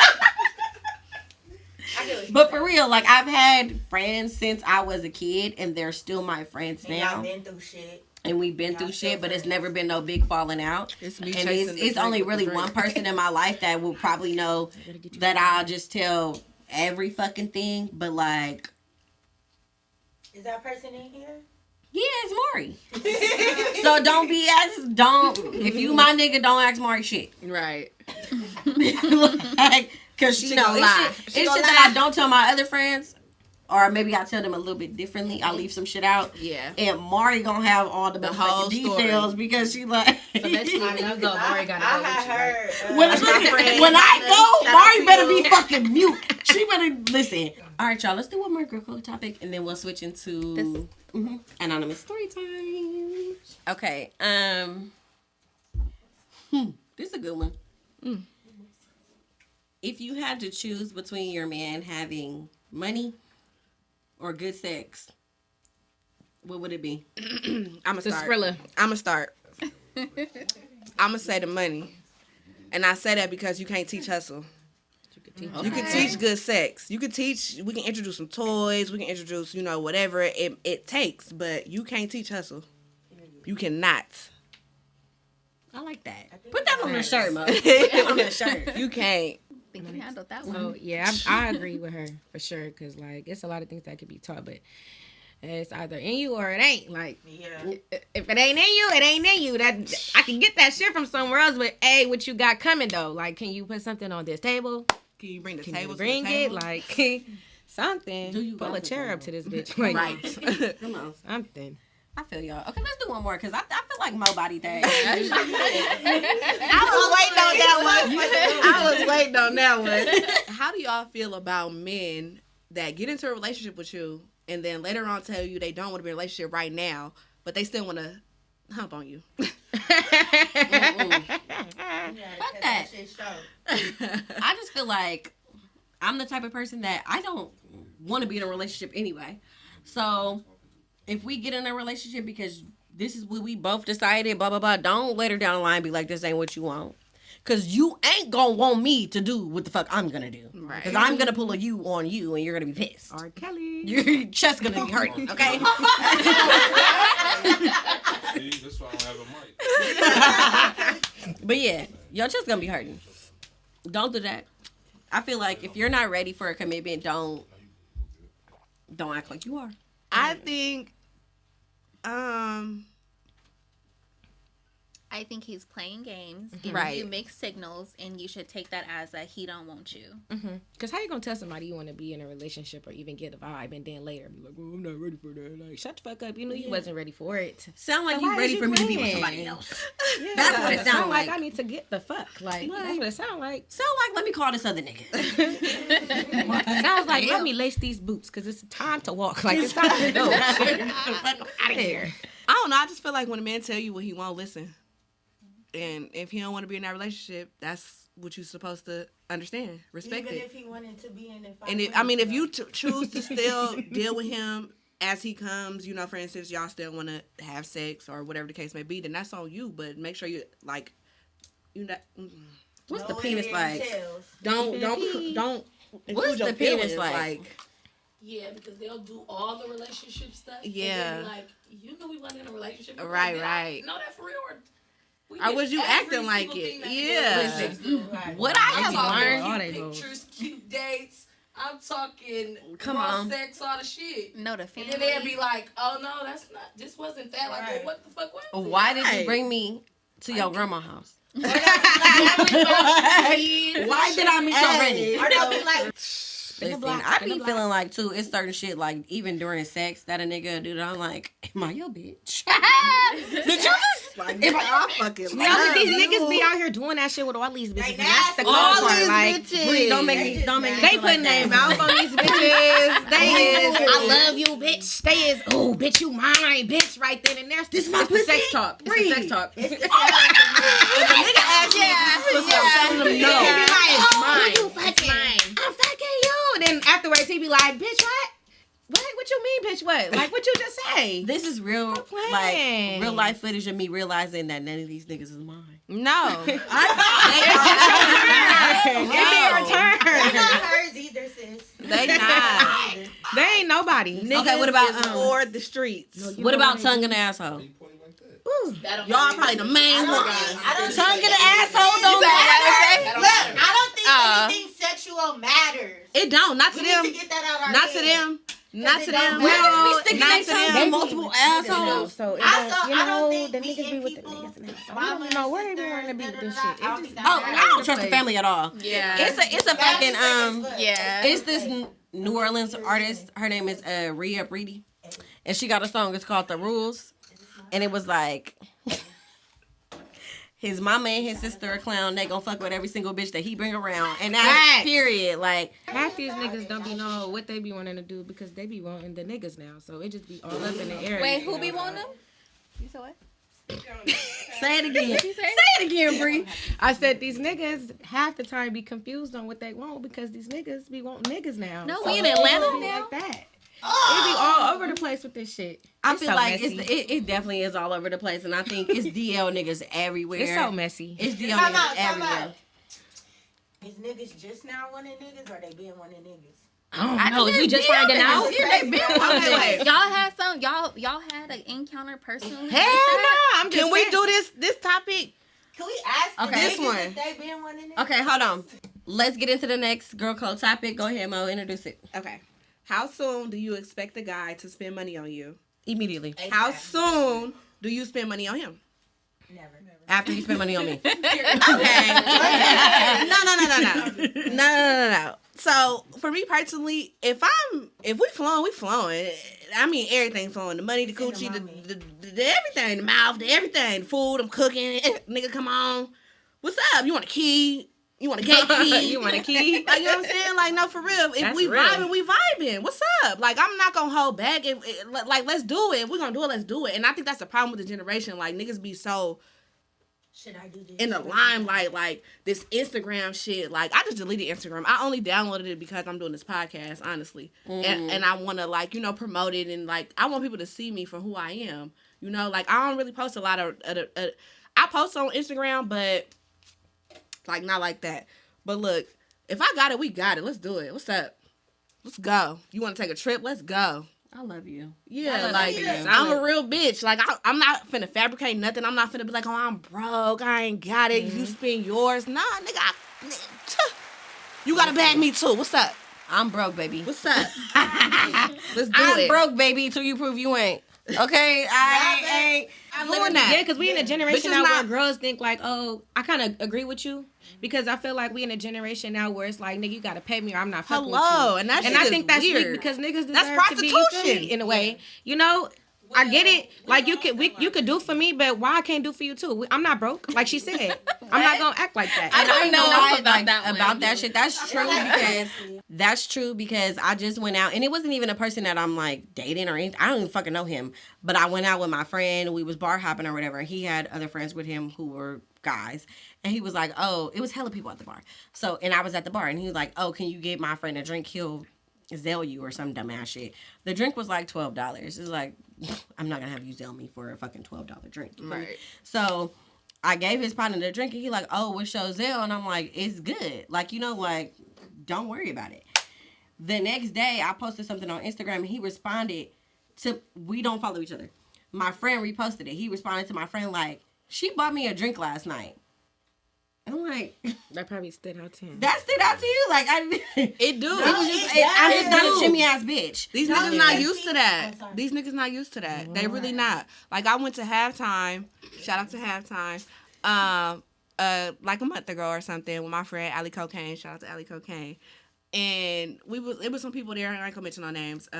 I get what you're but saying. for real, like I've had friends since I was a kid, and they're still my friends And now. y'all been through shit. And we've been Y'all through still shit, but it's friends. never been no big falling out. It's me And chasing the it's drink only with the really drink. one person in my life that will probably know that I'll just tell every fucking thing. But like, Is that person in here? yeah, it's Maury. So if you my nigga, don't ask Maury shit. Right. Like, cause She you know, gonna it's lie. shit, She it's gonna shit that I don't tell my other friends. Or maybe I tell them a little bit differently. I leave some shit out. Yeah. And Maury gonna have all the whole motherfucking story. details because she like. So let's see when you go, Maury gotta I go had with you, right? heard. When, That's my friend. when I go, Shout out Mari to better you. be fucking mute. She better listen. All right, y'all. Let's do one more girl code topic, and then we'll switch into anonymous story time. Okay. This is a good one. If you had to choose between your man having money or good sex, what would it be? I'm The start. Skrilla. I'm gonna start. I'm gonna say the money, and I say that because you can't teach hustle. You can teach good sex. You can teach. We can introduce some toys. We can introduce, whatever it takes. But you can't teach hustle. You cannot. I like that. Put that on the shirt, Mo. Put that on the shirt. You can't. I think you handled that one. So yeah, I agree with her for sure. Cause like it's a lot of things that could be taught, but it's either in you or it ain't. Like Yeah. if it ain't in you, it ain't in you. That I can get that shit from somewhere else. But hey, what you got coming though? Like, can you put something on this table? Can you bring the Can table? you bring to the it? table? Like something. Do you Pull got a the chair up table? to this bitch. Like, Right. Come on. something. I feel y'all. Okay, let's do one more because I feel like Mo body thing. I was waiting on that one. How do y'all feel about men that get into a relationship with you and then later on tell you they don't want to be in a relationship right now, but they still want to hump on you? Fuck that. I just feel like I'm the type of person that I don't want to be in a relationship anyway. So if we get in a relationship because this is what we both decided, blah, blah, blah, don't later down the line be like, this ain't what you want. Because you ain't gonna want me to do what the fuck I'm gonna do. Right. Because I'm gonna pull a you on you and you're gonna be pissed. R. Kelly. Your chest gonna be hurting, okay? See, that's why I don't have a mic. But yeah, your chest gonna be hurting. Don't do that. I feel like if you're not ready for a commitment, don't act like you are. I think, I think he's playing games, giving Right. you mixed signals, and you should take that as a he don't want you. Because how you gonna tell somebody you want to be in a relationship or even get a vibe and then later be like, well, I'm not ready for that. Like, shut the fuck up. You knew you wasn't ready for it. Sound like So you why ready is for you me to be with playing? somebody else. Yeah, That's what it sound like. I need to get the fuck. Like, that's what it sound like. Sound like, let me call this other nigga. Sounds like, Damn. let me lace these boots because it's time to walk. Like, it's time to go. Get the fuck out of here. I don't know. I just feel like when a man tell you what he won't listen, and if he don't want to be in that relationship, that's what you're supposed to understand, respect Even it. if he wanted to be in it. And if you choose to still deal with him as he comes, you know, for instance, y'all still want to have sex or whatever the case may be, then that's on you. But make sure you What's the penis like? don't What's include your the penis feelings, like? Yeah, because they'll do all the relationship stuff. Yeah. And then be like, you knew we wasn't in a relationship. I'm Right, like, right. No, that for real. We Or did was you every acting like single it? thing that Yeah. girls do. What I I'm have talking learned. all cute they hoes. pictures, cute dates. I'm talking Come raw on. sex, all the shit. No, the And family. then they'd be like, oh no, that's not, this wasn't that. Like, Right. well, what the fuck was it? Why did you Right. bring me to your grandma's house? Why Why did I meet your granny? Or they'll be like, Listen, I be feeling like too. It's certain shit like even during sex that a nigga do that I'm like, am I your bitch? Did you just? Like, I fucking You know, but these niggas be out here doing that shit with all these bitches. And that's the nasty. cold all part. these Like, bitches. Bree, don't make They me. just Don't make me. they feel putting like their that. mouth on these bitches. They is, I love you, bitch. They is, oh, bitch, you mine, bitch, right then and there. This my it's the sex pussy? talk. It's the sex talk. If a nigga ask you, I'm telling them no. He be like, It's oh, mine. you fucking, I'm fucking you. Then afterwards, he be like, bitch, what? What you mean, bitch, what? Like, what you just say? This is real, playing. like real life footage of me realizing that none of these niggas is mine. No. It's your turn. they're not hers either, sis. They not. They ain't nobody. Okay, what about or the streets? what about tongue in the asshole? Y'all probably the main ones. I don't Tongue in think the asshole don't matter. Look, I don't think anything sexual matters. It don't. Not to We them. need to get that out our Not to head. them. Not to them. Niggas be sticking Not their to tongue them. in multiple assholes. So it I don't, saw- you I don't know, think the niggas be meeting with the people, niggas and that. So mama I don't know where they be and wanting to be with this sisters, shit. I It don't just, think Oh, that I don't trust the family at all. Yeah. It's a fucking Yeah. It's this New Orleans artist. Her name is Rhea Breedy, and she got a song. It's called "The Rules," and it was like his mama and his sister a clown. They gonna fuck with every single bitch that he bring around, and that's Facts. period. Like half these niggas don't be know what they be wanting to do because they be wanting the niggas now. So it just be all up in the air. Wait, who be wanting them? You said what? say it again. What'd you say? Say it again, Bree. I said these niggas half the time be confused on what they want because these niggas be wanting niggas now. No, So we in it Atlanta be now. like that. It be all over the place with this shit. I It's feel so like messy. it definitely is all over the place, and I think it's DL niggas everywhere. It's so messy. It's DL Time niggas out, time everywhere. out. Is niggas just now wanting niggas or they been wanting niggas? I don't know. Is we just finding out? Yeah, they been wanting niggas. Y'all had some. Y'all had an encounter personally. Hell no. I'm just Can we saying. do this topic? Can we ask the Okay. niggas This one. if they been wanting niggas? Okay, hold on. Let's get into the next girl code topic. Go ahead, Mo. Introduce it Okay. How soon do you expect a guy to spend money on you? immediately How soon do you spend money on him? Never. after you spend money on me. Okay. No. So for me personally, if we flowing, we flowing. I mean everything flowing. The money, the coochie, the everything, the mouth, the everything, the food. I'm cooking. Nigga, come on. What's up? You want a key? You want a gate key? You want a key? Like, you know what I'm saying? Like, no, for real. If That's we real. vibing, we vibing. What's up? Like, I'm not gonna hold back. Like, let's do it. If we're gonna do it, let's do it. And I think that's the problem with the generation. Like, niggas be so Should I do this? in the limelight, like this Instagram shit. Like, I just deleted Instagram. I only downloaded it because I'm doing this podcast, honestly. And I want to, like, you know, promote it. And, like, I want people to see me for who I am. You know, like, I don't really post a lot of I post on Instagram, but Like, not like that. But look, if I got it, we got it. Let's do it. What's up? Let's go. You want to take a trip? Let's go. I love you. Yeah, like, I'm a real bitch. Like, I'm not finna fabricate nothing. I'm not finna be like, oh, I'm broke. I ain't got it. You spend yours. Nah, nigga. You gotta bag me, too. What's up? I'm broke, baby. What's up? Let's do I'm it. broke, baby, till you prove you ain't. Okay? I ain't. I'm doing that. Yeah, because we in a generation now not- where girls think like, oh, I kind of agree with you. Because I feel like we in a generation now where it's like, nigga, you gotta pay me or I'm not fucking with you. Hello, and that shit I is think that's weird. weak because niggas deserve That's to be, you feel prostitution. me, in a way. You know, I get it. Like you could do for me, but why I can't do for you too? I'm not broke, like she said. I'm not gonna act like that. And I know about that one. about that shit. That's true because I just went out and it wasn't even a person that I'm like dating or anything. I don't even fucking know him. But I went out with my friend. We was bar hopping or whatever. He had other friends with him who were guys. And he was like, oh, it was hella people at the bar. So, and I was at the bar and he was like, oh, can you get my friend a drink? He'll Zell you or some dumbass shit. The drink was like $12. It's like, I'm not gonna have you Zell me for a fucking $12 drink. Right. So I gave his partner the drink and he like, oh, what's your Zell? And I'm like, it's good. Like, you know, like, don't worry about it. The next day I posted something on Instagram and he responded to, we don't follow each other. My friend reposted it. He responded to my friend like, she bought me a drink last night. I'm like, That probably stood out to him. that stood out to you? Like, It do. I'm just not a shimmy ass bitch. These niggas not used to that. These niggas not used to that. They really not. Like, I went to halftime. Shout out to halftime. Like a month ago or something with my friend Ali Cocaine. Shout out to Ali Cocaine. And it was some people there. I ain't gonna mention no names.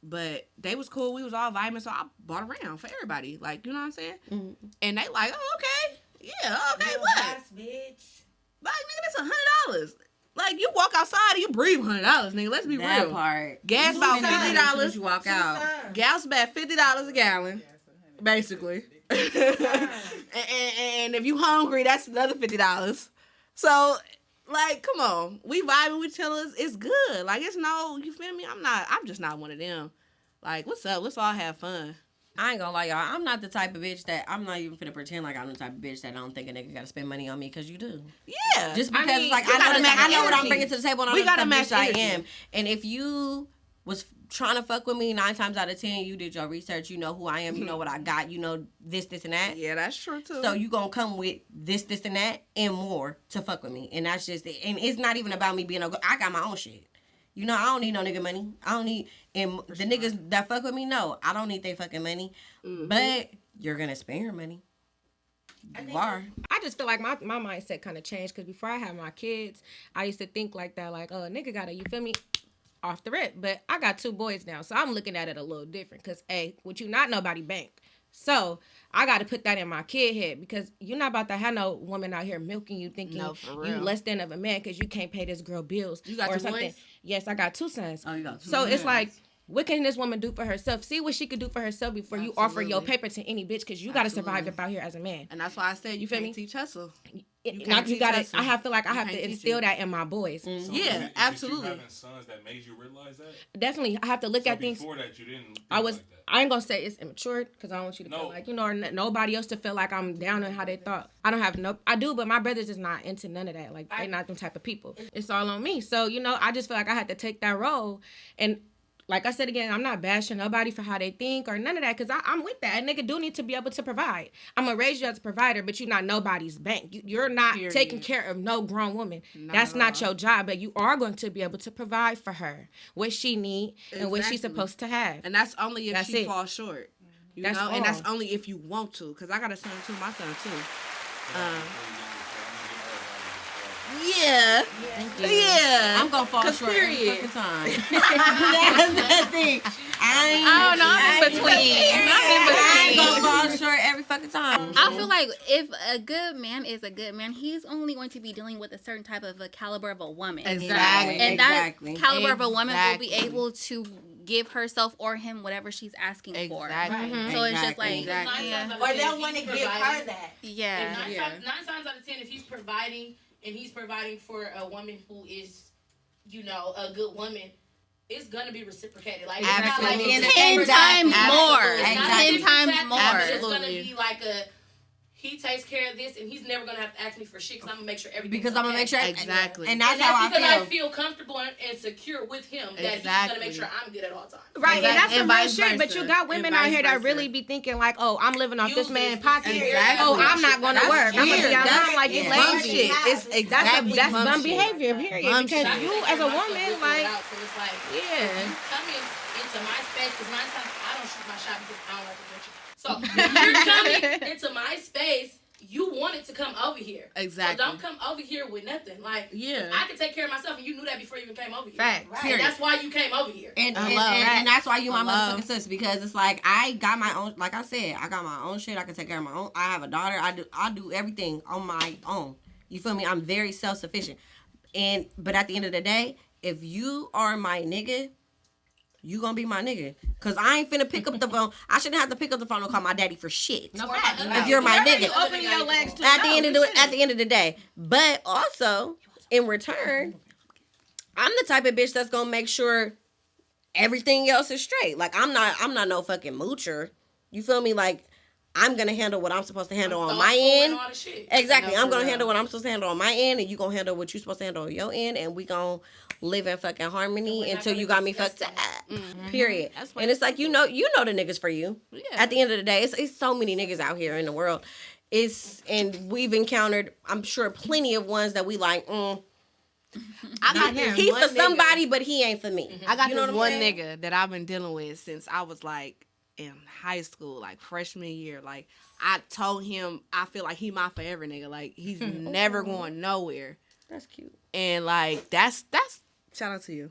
But they was cool. We was all vibing, so I bought around for everybody. Like, you know what I'm saying? Mm-hmm. And they like, oh, okay. Yeah, okay, what? Bitch. Like, nigga, that's $100. Like, you walk outside and you breathe $100, nigga. Let's be That real. part. Gas about $50. You walk out. Gas about $50 a gallon, basically. and if you hungry, that's another $50. So, like, come on. We vibing with each other. It's good. Like, it's no, you feel me? I'm just not one of them. Like, what's up? Let's all have fun. I ain't gonna lie, y'all. I'm not the type of bitch that I'm not even finna pretend like I'm the type of bitch that don't think a nigga gotta spend money on me because you do. Yeah. Just because I mean, like we I gotta know, match I know what I'm energy. bringing to the table and We I know gotta the type match of bitch I energy. am. And if you was trying to fuck with me 9 times out of 10, you did your research, you know who I am, you know what I got, you know this, and that. Yeah, that's true too. So you gonna come with this, and that, and more to fuck with me. And that's just it. And it's not even about me being I got my own shit. You know, I don't need no nigga money. I don't need, and the niggas that fuck with me, no, I don't need they fucking money. Mm-hmm. But you're gonna spend your money. You are. I just feel like my mindset kind of changed because before I had my kids, I used to think like that, like, oh, a nigga gotta, you feel me, off the rip. But I got 2 boys now, so I'm looking at it a little different because, hey, what you not nobody bank. So I got to put that in my kid head because you're not about to have no woman out here milking you thinking you less than of a man because you can't pay this girl bills. You got or 2 something. boys? Yes, I got 2 sons. Oh, you got 2 So sons. it's like, what can this woman do for herself? See what she could do for herself before you offer your paper to any bitch because you got to survive up out here as a man. And that's why I said you feel can't me? teach hustle. You can't teach gotta. hustle. I feel like I You have can't to teach instill it. that in my boys. Yeah, Is it absolutely. you having sons that made you realize that? Definitely, I have to look So at things. before that, you didn't. Think I was. Like that. I ain't gonna say it's immature because I don't want you to feel like or nobody else to feel like I'm down on how they thought. I don't have no. I do, but my brothers is not into none of that. Like they're not them type of people. It's all on me. So I just feel like I had to take that role and. Like I said again, I'm not bashing nobody for how they think or none of that because I'm with that. A nigga do need to be able to provide. I'm going to raise you as a provider, but you're not nobody's bank. You're not taking care of no grown woman. That's not your job, but you are going to be able to provide for her what she need and what she's supposed to have. And that's only if she it. falls short. You That's know? all. And that's only if you want to because I got a son too, my son too. Yeah. Yeah. I'm gonna fall short every period. fucking time. That's the thing. I don't know. I'm in between. I'm gonna fall short every fucking time. I feel like if a good man is a good man, he's only going to be dealing with a certain type of a caliber of a woman. Exactly. And that caliber of a woman will be able to give herself or him whatever she's asking for. Exactly. Mm-hmm. So it's just like, Exactly. Or they'll want to give her that. yeah. 9 times out of 10, if he's providing and he's providing for a woman who is, a good woman, it's gonna be reciprocated. Like it's not like Absolutely. it's 10 times more. It's not 10 times more. It's gonna be like he takes care of this, and he's never gonna have to ask me for shit because I'm gonna make sure everything. Because I'm gonna make sure Exactly. and that's how because I I feel comfortable and secure with him that he's Exactly. gonna make sure I'm good at all times. Right, and that's And some real vice shit. But versa. you got women And out vice here that versa. really be thinking like, oh, I'm living off this Use man's this pocket. Exactly. Oh, I'm not going to That's work. I'm gonna weird. be out That's home like you bum lazy. shit. It's exactly That's bum shit. behavior. Period. Bum Because shit. you as a woman, like, So it's like, yeah. you coming into my space because 9 times I don't shoot my shot because I don't like to mention. So if you're coming into my space, you wanted to come over here. Exactly. So don't come over here with nothing. Like, Yeah. I can take care of myself, and you knew that before you even came over here. Fact. And that's why you came over here. And Hello. that's why you my Hello. motherfucking sis, because it's like I got my own, like I said, I got my own shit. I can take care of my own. I have a daughter. I do everything on my own. You feel me? I'm very self-sufficient. But at the end of the day, if you are my nigga, you gonna be my nigga. Cause I ain't finna pick up the phone. I shouldn't have to pick up the phone and call my daddy for shit. No fact. If you're my nigga. Open your legs to At the end of the day. But also, in return, I'm the type of bitch that's gonna make sure everything else is straight. Like I'm not no fucking moocher. You feel me? Like I'm gonna handle what I'm supposed to handle on my end. All the shit. Exactly. No, I'm for gonna real. handle what I'm supposed to handle on my end, and you gonna handle what you supposed to handle on your end, and we gonna live in fucking harmony until you got me fucked up. Period. That's why And it's like you know the niggas for you. Yeah. At the end of the day, it's so many niggas out here in the world. And we've encountered, I'm sure, plenty of ones that we like. I got this He's one for nigga. somebody, but he ain't for me. I got You know this what I'm one saying? nigga that I've been dealing with since I was like in high school, like freshman year. Like I told him I feel like he my forever nigga. Like he's never going nowhere. That's cute. And like that's shout out to you.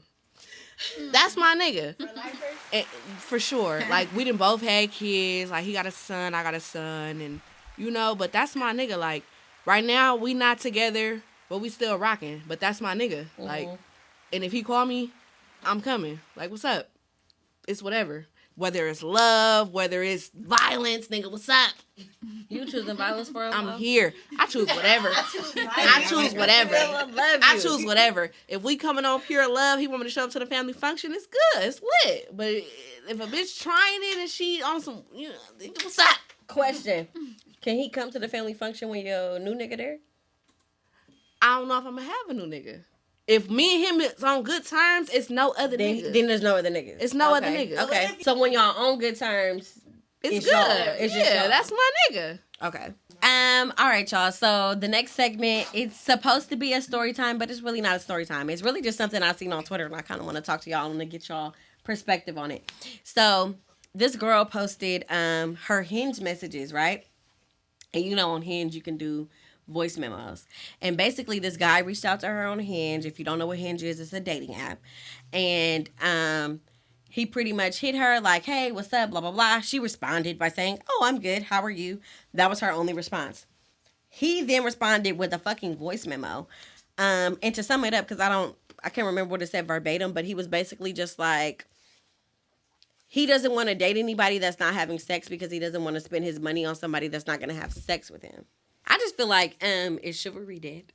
That's my nigga. And, for sure. Like we done both had kids. Like he got a son, I got a son, and you know, but that's my nigga. Like right now we not together, but we still rocking. But that's my nigga. Like, and if he call me, I'm coming. Like, what's up? It's whatever. Whether it's love, whether it's violence, nigga, what's up? You choosing violence for a I'm love? here. I choose whatever. I choose whatever. I choose whatever. If we coming on pure love, he want me to show up to the family function, it's good. It's lit. But if a bitch trying it and she on some, you know, what's up? Question. Can he come to the family function when your new nigga there? I don't know if I'm going to have a new nigga. If me and him is on good terms, it's no other nigga. Then there's no other niggas. It's no other nigga. Okay. So when y'all on good terms, It's y'all. good. It's just Yeah, y'all. that's my nigga. Okay. All right, y'all. So the next segment, it's supposed to be a story time, but it's really not a story time. It's really just something I've seen on Twitter, and I kind of want to talk to y'all and to get y'all perspective on it. So this girl posted her Hinge messages, right? And you know on Hinge you can do voice memos. And basically this guy reached out to her on Hinge. If you don't know what Hinge is, it's a dating app. And he pretty much hit her like, hey, what's up, blah, blah, blah. She responded by saying, oh, I'm good. How are you? That was her only response. He then responded with a fucking voice memo. And to sum it up, because I can't remember what it said verbatim, but he was basically just like, he doesn't want to date anybody that's not having sex because he doesn't want to spend his money on somebody that's not going to have sex with him. I just feel like, is chivalry dead?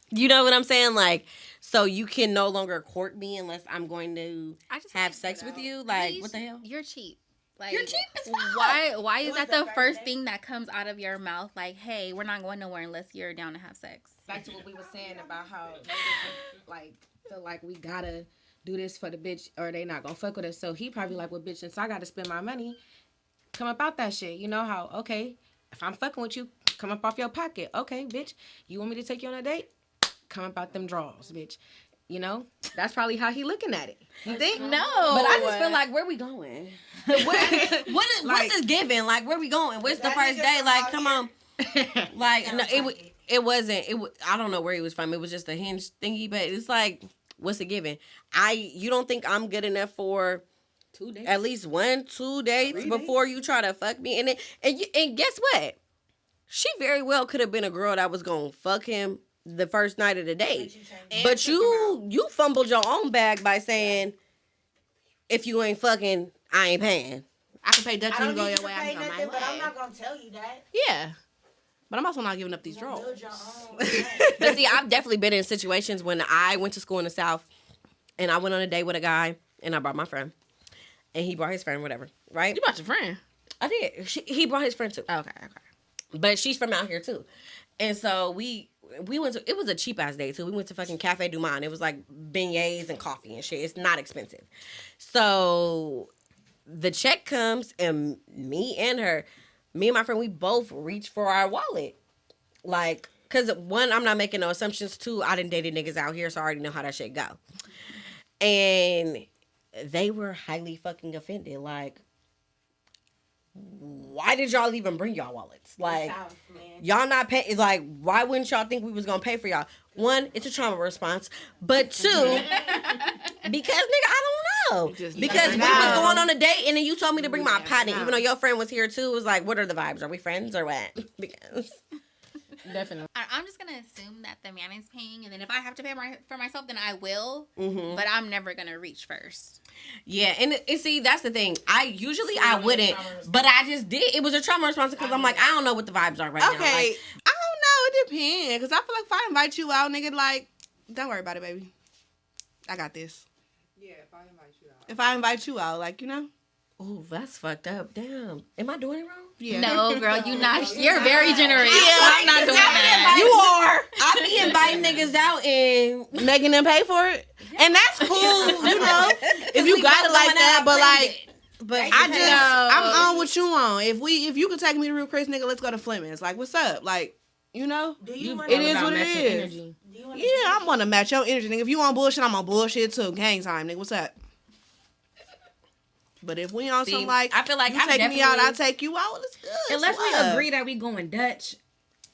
You know what I'm saying? Like, so you can no longer court me unless I'm going to have sex with you? Like, what the hell? You're cheap. Like, You're cheap as fuck. Why is that the first thing that comes out of your mouth? Like, hey, we're not going nowhere unless you're down to have sex. Back to what we were saying about how niggas, like feel like we gotta do this for the bitch or they not gonna fuck with us. So he probably like, well, bitch, since I gotta spend my money, come up out that shit. You know how, okay, if I'm fucking with you, come up off your pocket. Okay, bitch, you want me to take you on a date? Come up out them drawers, bitch. You know, that's probably how he looking at it. You think? No. But I just feel like, where we going? What's this giving? Like, where we going? Where's the first day? Like, come on. Like, no, it wasn't. I don't know where he was from. It was just a Hinge thingy, but it's like, what's it giving? You don't think I'm good enough for 2 days. at least 1-2 dates before you try to fuck me? And guess what? She very well could have been a girl that was gonna fuck him the first night of the date. But you fumbled your own bag by saying, if you ain't fucking, I ain't paying. I can pay Dutch I and don't go need your you way. to I pay can go nothing, my but I'm way. not gonna tell you that. Yeah. But I'm also not giving up these drawers. Build your own. But see, I've definitely been in situations when I went to school in the South and I went on a date with a guy and I brought my friend and he brought his friend, whatever, right? You brought your friend. I did. He brought his friend too. Okay. But she's from out here too. And so we went to, it was a cheap ass day too. We went to fucking Cafe Du Monde. It was like beignets and coffee and shit. It's not expensive. So the check comes and me and my friend, we both reach for our wallet. Like, cause one, I'm not making no assumptions. Two, I done dated niggas out here, so I already know how that shit go. And they were highly fucking offended. Like, why did y'all even bring y'all wallets? Like, y'all not pay. Like, why wouldn't y'all think we was gonna pay for y'all? One, it's a trauma response. But two, because nigga, I don't know. Because we was going on a date and then you told me to bring my partner, even though your friend was here too. It was like, what are the vibes? Are we friends or what? Because Definitely. I'm just gonna assume that the man is paying, and then if I have to pay for myself, then I will. But I'm never gonna reach first. Yeah, and see, that's the thing. I wouldn't, but I just did. It was a trauma response because I'm like, I don't know what the vibes are right now. Okay, Like, I don't know. It depends. Because I feel like if I invite you out, nigga, like, don't worry about it, baby. I got this. Yeah, if I invite you out. If I invite you out, like, you know? oh, that's fucked up. Damn, am I doing it wrong? Yeah. No, girl, you're very generous. I'm not doing that. You are. I be inviting niggas out and Making them pay for it. And that's cool, you know? If you got it like that, but like, I'm on what you on. If you can take me to Real Chris, nigga, let's go to Fleming's. Like, what's up? Like, you know? Do you It is what it matching is. energy. Yeah, I'm gonna match your energy, nigga. If you on bullshit, I'm on bullshit too. Gang time, nigga. What's up? But if we on some like, I feel like you I'm take me out, definitely- I take you out. It's good. Unless we Love. agree that we going Dutch,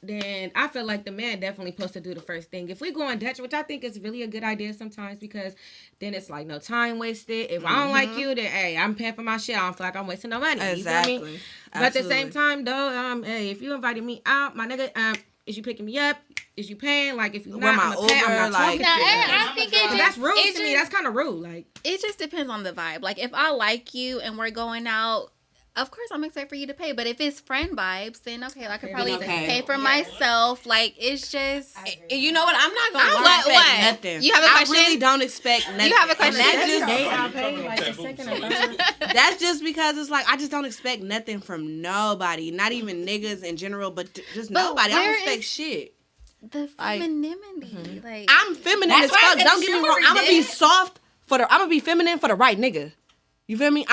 then I feel like the man definitely supposed to do the first thing. If we going Dutch, which I think is really a good idea sometimes, because then it's like no time wasted. If I don't like you, then hey, I'm paying for my shit. I don't feel like I'm wasting no money. Exactly. You feel me? But at the same time, though, hey, if you invited me out, my nigga, is you picking me up? Is you paying? Like, if you Where not, my I'm gonna pay. I'm Uber, not like- talking No, to you. I think it That's rude it to me. That's kind of rude. Like, It just depends on the vibe. Like, if I like you and we're going out, of course I'm excited for you to pay. But if it's friend vibes, then okay, I could probably okay. pay for myself. Like, it's just. You know what? I'm not gonna I lie. don't expect nothing. You have a question? I really don't expect nothing. You have a question? And that's They just, I'll pay like the second or third. that's just because it's like I just don't expect nothing from nobody. Not even niggas in general, but just But nobody. I where don't expect is- shit. The femininity. Like, I'm feminine That's as why I fuck. said Don't get me wrong. chivalry, I'm gonna be bitch. soft I'm gonna be feminine for the right nigga. You feel me?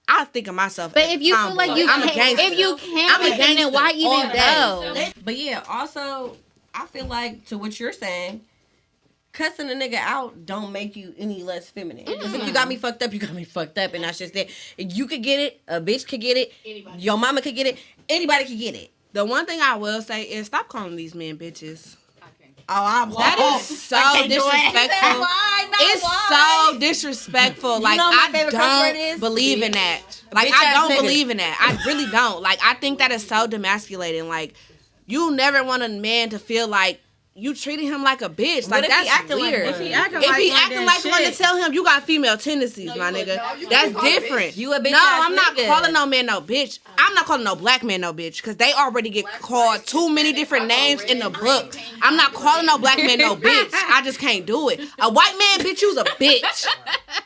I think of myself. but as if you feel tomboy. like you I'm a can't, gangster. if you can't, I'm a be feminine, gangster why all even day. go? But yeah, also, I feel like to what you're saying, cussing a nigga out don't make you any less feminine. Because if you got me fucked up, you got me fucked up, and that's just it. You could get it, a bitch could get it, your mama could get it, anybody could get it. The one thing I will say is stop calling these men bitches. Oh, That is so disrespectful. It's so disrespectful. Like, know what my I favorite cuss word don't is? believe in that. Like, Bitch I ass don't nigga. believe in that. I really don't. Like, I think that is so demasculating. Like, you never want a man to feel like you treated him like a bitch. What Like, if he that's acting like weird. one? If he acting If like he one, acting then like one, to shit. tell him you got female tendencies, my nigga. That's different. You a bitch No, ass I'm not nigga. calling no man no bitch. I'm not calling no black man no bitch because they already get called too many different names in the book. I'm not calling no black man no bitch. I just can't do it. A white man, bitch, you's a bitch.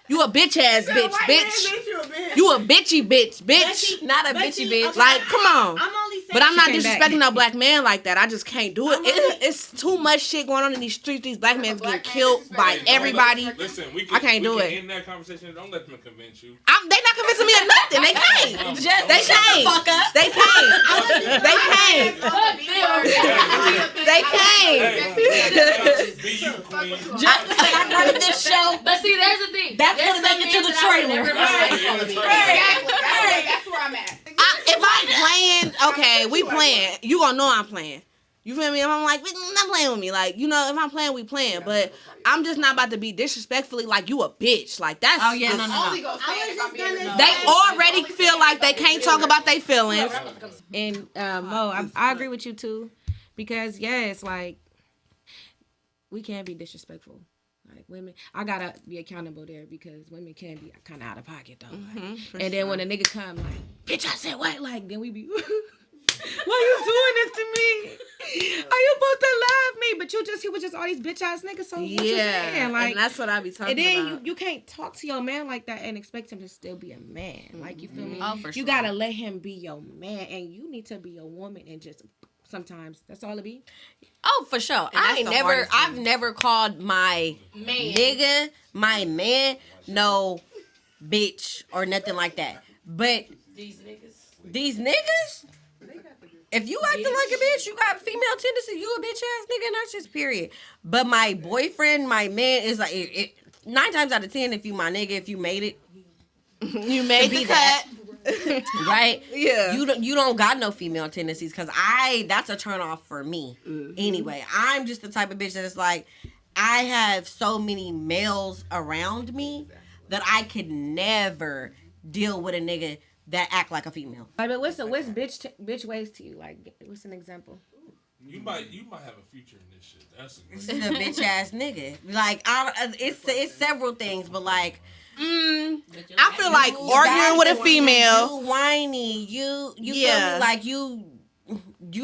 You a bitch ass bitch, bitch. You a bitchy bitch. Not a bitchy bitch. Like, come on. I'm only saying. But I'm not came back. disrespecting no black man like that. I just can't do it. It's too much shit going on in these streets. These black men getting killed by everybody. Listen, I can't do it. In that conversation, don't let them convince you. They not convincing me of nothing. They can't. Just They can't. fuck up. They can't. They can't. They can't. Be you, queen. Just to say I running this show. But see, there's the thing. That's There's gonna make some it to men the that I would trailer. never Right. Right. That's where I'm at. If I'm playing, okay, we playing. You gonna know I'm playing. You feel me? If I'm like, not playing with me. Like, you know, if I'm playing, we playing. But I'm just not about to be disrespectfully like you a bitch. Like, that's Oh, yeah, just- no, no, Only go stand if I'm being They already feel like they can't talk about their feelings. And Mo, I agree with you too, because yes, like we can be disrespectful. Like women, I gotta be accountable there because women can be kind of out of pocket though. Like, and then when a nigga come like, bitch, I said what? Like then we be. Why you doing this to me? Are you supposed to love me? But he was just all these bitch ass niggas. So what you saying? Like, and that's what I be talking about. And then you can't talk to your man like that and expect him to still be a man. Like, you feel me? Oh, for sure. You gotta let him be your man, and you need to be a woman and just sometimes that's all it be. Oh, for sure. I've never called my nigga, my man, no bitch or nothing like that. But these niggas, if you acting like a bitch, you got female tendencies, you a bitch ass nigga, and that's just period. But my boyfriend, my man, is like 9 times out of 10, if you my nigga, if you made it, you made the cut. Right? Yeah. You don't got no female tendencies, because that's a turn off for me. Anyway, I'm just the type of bitch that is like, I have so many males around me that I could never deal with a nigga that act like a female. But what's bitch ways to you? Like, what's an example? You might have a future in this shit. That's a bitch ass nigga. Like, it's several things, but like, I feel like arguing with a female. You whiny. You feel me? Like you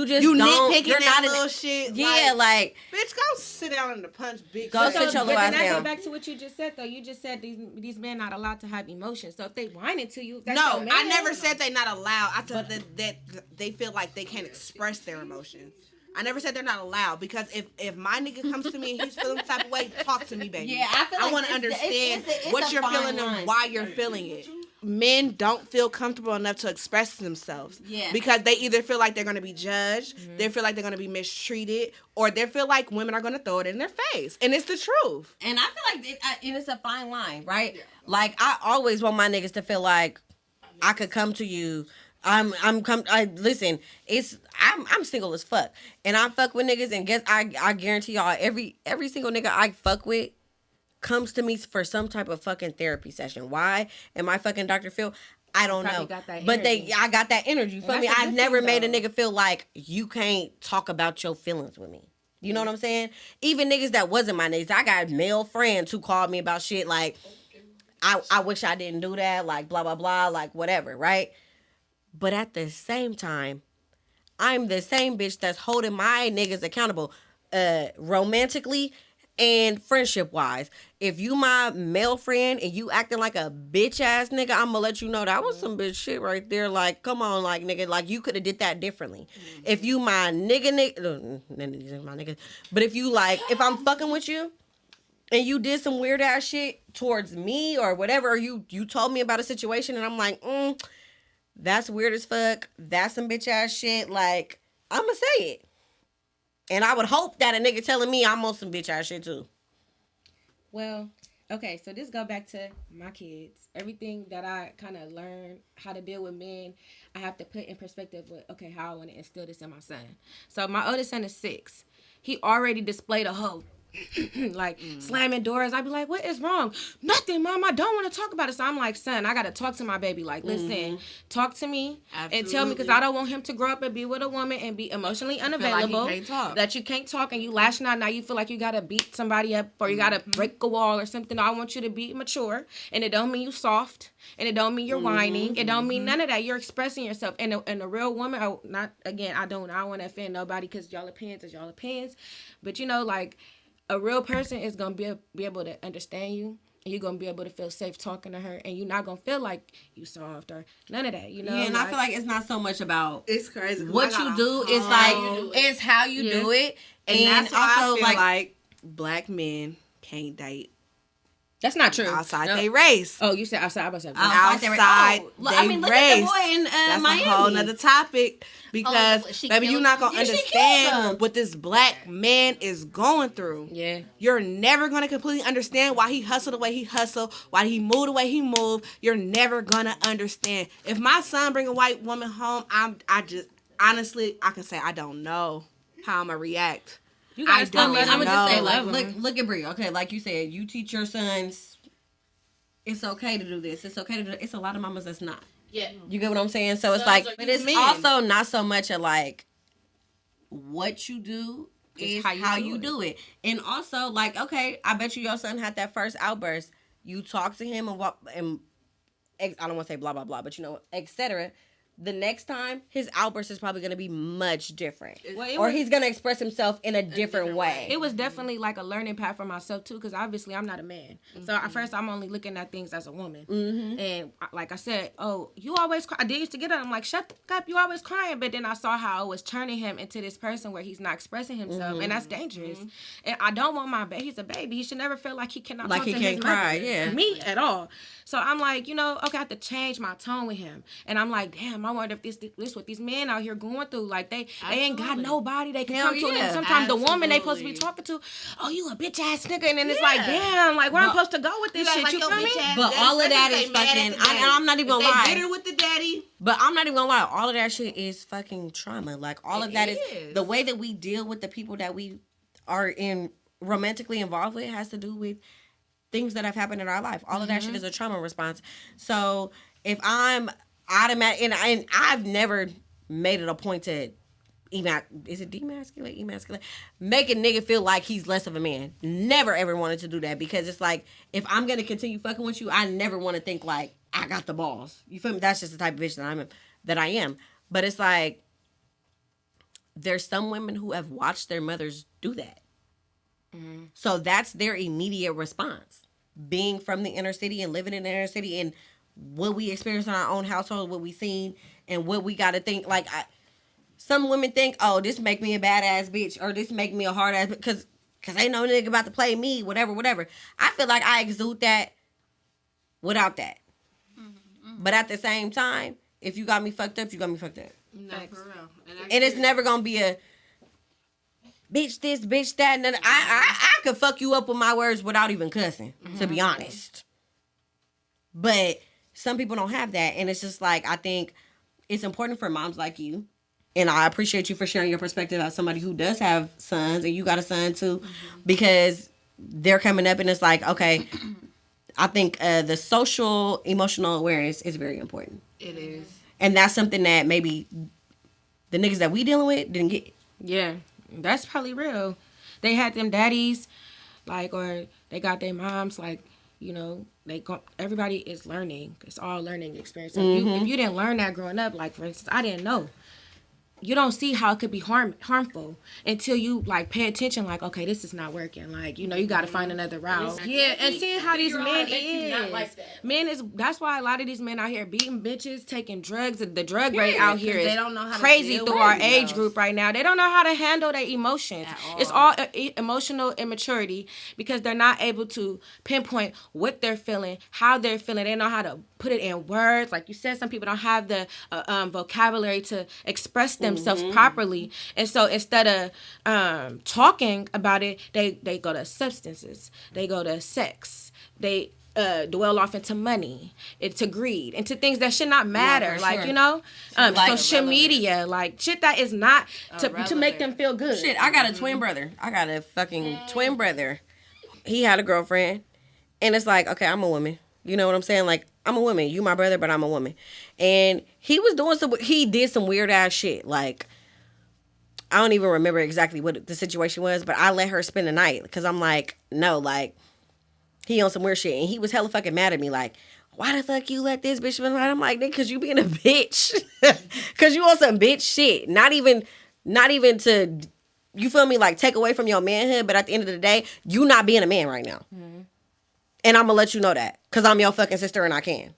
just nitpicking you're that not little shit. Yeah, like bitch, go sit down in the punch, bitch. Go sit your little ass down. I go back to what you just said though. You just said these men not allowed to have emotions. So if they whining to you, that's no, your man. I never said they not allowed. I said that they feel like they can't express their emotions. I never said they're not allowed, because if my nigga comes to me and he's feeling the type of way, talk to me, baby. Yeah, I feel like want to understand what you're feeling line. and why you're feeling it. Men don't feel comfortable enough to express themselves. Yeah. Because they either feel like they're going to be judged, they feel like they're going to be mistreated, or they feel like women are going to throw it in their face. And it's the truth. And I feel like it's a fine line, right? Yeah. Like, I always want my niggas to feel like I could come to you. Listen, I'm single as fuck, and I fuck with niggas, and I guarantee y'all every single nigga I fuck with comes to me for some type of fucking therapy session. Why? Am I fucking Dr. Phil? I don't know. But I got that energy. Feel me? I've never made a nigga feel like you can't talk about your feelings with me. You know what I'm saying? Even niggas that wasn't my niggas, I got male friends who called me about shit like, I wish I didn't do that, like blah blah blah, like whatever, right? But at the same time, I'm the same bitch that's holding my niggas accountable, romantically and friendship wise. If you my male friend and you acting like a bitch ass nigga, I'm gonna let you know that was some bitch shit right there. Like, come on, like nigga, like you could have did that differently. If you my nigga, none of these are my niggas. But if I'm fucking with you and you did some weird ass shit towards me or whatever, or you told me about a situation and I'm like, that's weird as fuck. That's some bitch ass shit. Like, I'ma say it. And I would hope that a nigga telling me I'm on some bitch ass shit too. Well, okay, so this go back to my kids. Everything that I kind of learned how to deal with men, I have to put in perspective with, okay, how I want to instill this in my son. So my oldest son is 6. He already displayed a hoe. Like slamming doors. I'd be like, what is wrong? Nothing, Mom. I don't want to talk about it. So I'm like, son, I got to talk to my baby. Like, listen, talk to me and tell me, because I don't want him to grow up and be with a woman and be emotionally unavailable. Like he can't talk. That you can't talk and you lashing out. Now you feel like you got to beat somebody up or you got to break a wall or something. I want you to be mature. And it don't mean you soft. And it don't mean you're whining. It don't mean none of that. You're expressing yourself. And a real woman, I don't want to offend nobody, because y'all opinions is y'all opinions. But, you know, like, a real person is going to be able to understand you, and you're going to be able to feel safe talking to her, and you're not going to feel like you soft or none of that, you know? Yeah, and like, I feel like it's not so much about it's crazy what you do. It's like, it's how you do it. And that's why I feel like black men can't date. That's not true. Outside they race. Oh, you said outside. I was outside they look race. At the boy in That's Miami. a whole nother topic, because baby, you're not gonna understand what this black man is going through. Yeah, you're never gonna completely understand why he hustled the way he hustled, why he moved the way he moved. You're never gonna understand. If my son bring a white woman home, I just honestly I can say I don't know how I'm gonna react. I'm gonna just say, like, look at Brie. Okay, like you said, you teach your sons it's okay to do this. It's okay to do. It's a lot of mamas that's not. Yeah. You get what I'm saying? So it's like, but it's also not so much a like what you do is how you do it. And also, like, okay, I bet you your son had that first outburst. You talk to him and I don't want to say blah blah blah, but you know, etc. the next time his outburst is probably going to be much different. Or he's going to express himself in a different way. It was definitely like a learning path for myself too, because obviously I'm not a man. So at first I'm only looking at things as a woman. And like I said, oh, you always cry. I did used to get up. I'm like, shut the fuck up, you always crying. But then I saw how I was turning him into this person where he's not expressing himself, and that's dangerous. And I don't want my baby. He's a baby. He should never feel like he cannot Like talk he to can't his cry, mother. yeah. Me at all. So I'm like, okay, I have to change my tone with him. And I'm like, damn, I wonder if this what these men out here going through. Like they ain't got nobody they can come to. And sometimes the woman they supposed to be talking to, oh, you a bitch ass nigga. And then it's like, damn, like where I'm supposed to go with this shit? You feel me? But all of that is fucking. I'm not even gonna lie. They bitter with the daddy. But I'm not even gonna lie. All of that shit is fucking trauma. Like all of that is the way that we deal with the people that we are in romantically involved with has to do with things that have happened in our life. All of that shit is a trauma response. So if I'm automatic, and I've never made it a point to emasculate? Make a nigga feel like he's less of a man. Never ever wanted to do that, because it's like, if I'm gonna continue fucking with you, I never want to think like I got the balls. You feel me? That's just the type of bitch that I am. But it's like, there's some women who have watched their mothers do that. So that's their immediate response. Being from the inner city and living in the inner city, and what we experience in our own household, what we seen, and what we got to think. Like, some women think, oh, this make me a badass bitch, or this make me a hard ass, because ain't no nigga about to play me, whatever. I feel like I exude that without that. But at the same time, if you got me fucked up, you got me fucked up. No, for real. And it's never gonna be a bitch this, bitch that. And I could fuck you up with my words without even cussing, to be honest. But some people don't have that. And it's just like, I think it's important for moms like you. And I appreciate you for sharing your perspective as somebody who does have sons, and you got a son too, because they're coming up and it's like, okay, I think the social emotional awareness is very important. It is. And that's something that maybe the niggas that we dealing with didn't get. Yeah, that's probably real. They had them daddies, like, or they got their moms, like, everybody is learning. It's all learning experience. So if you didn't learn that growing up, like, for instance, I didn't know. You don't see how it could be harmful until you, like, pay attention, like, okay, this is not working. Like, you got to find another route. Yeah, and seeing how these men is. That's why a lot of these men out here beating bitches, taking drugs. The drug rate out here is crazy through our age group right now. They don't know how to handle their emotions. It's all emotional immaturity, because they're not able to pinpoint what they're feeling, how they're feeling. They know how to put it in words. Like you said, some people don't have the vocabulary to express themselves properly, and so instead of talking about it, they go to substances, they go to sex, they dwell off into money, into greed, into things that should not matter, social media, like shit that is not to make them feel good. Shit, I got a twin brother. I got a fucking twin brother. He had a girlfriend, and it's like, okay, I'm a woman. You know what I'm saying? Like, I'm a woman. You my brother, but I'm a woman. And he did some weird ass shit. Like, I don't even remember exactly what the situation was, but I let her spend the night, because I'm like, no, like, he on some weird shit. And he was hella fucking mad at me, like, why the fuck you let this bitch spend the night? I'm like, nigga, because you being a bitch. Because you on some bitch shit. Not even to, you feel me, like, take away from your manhood, but at the end of the day, you not being a man right now. And I'm going to let you know that, because I'm your fucking sister and I can.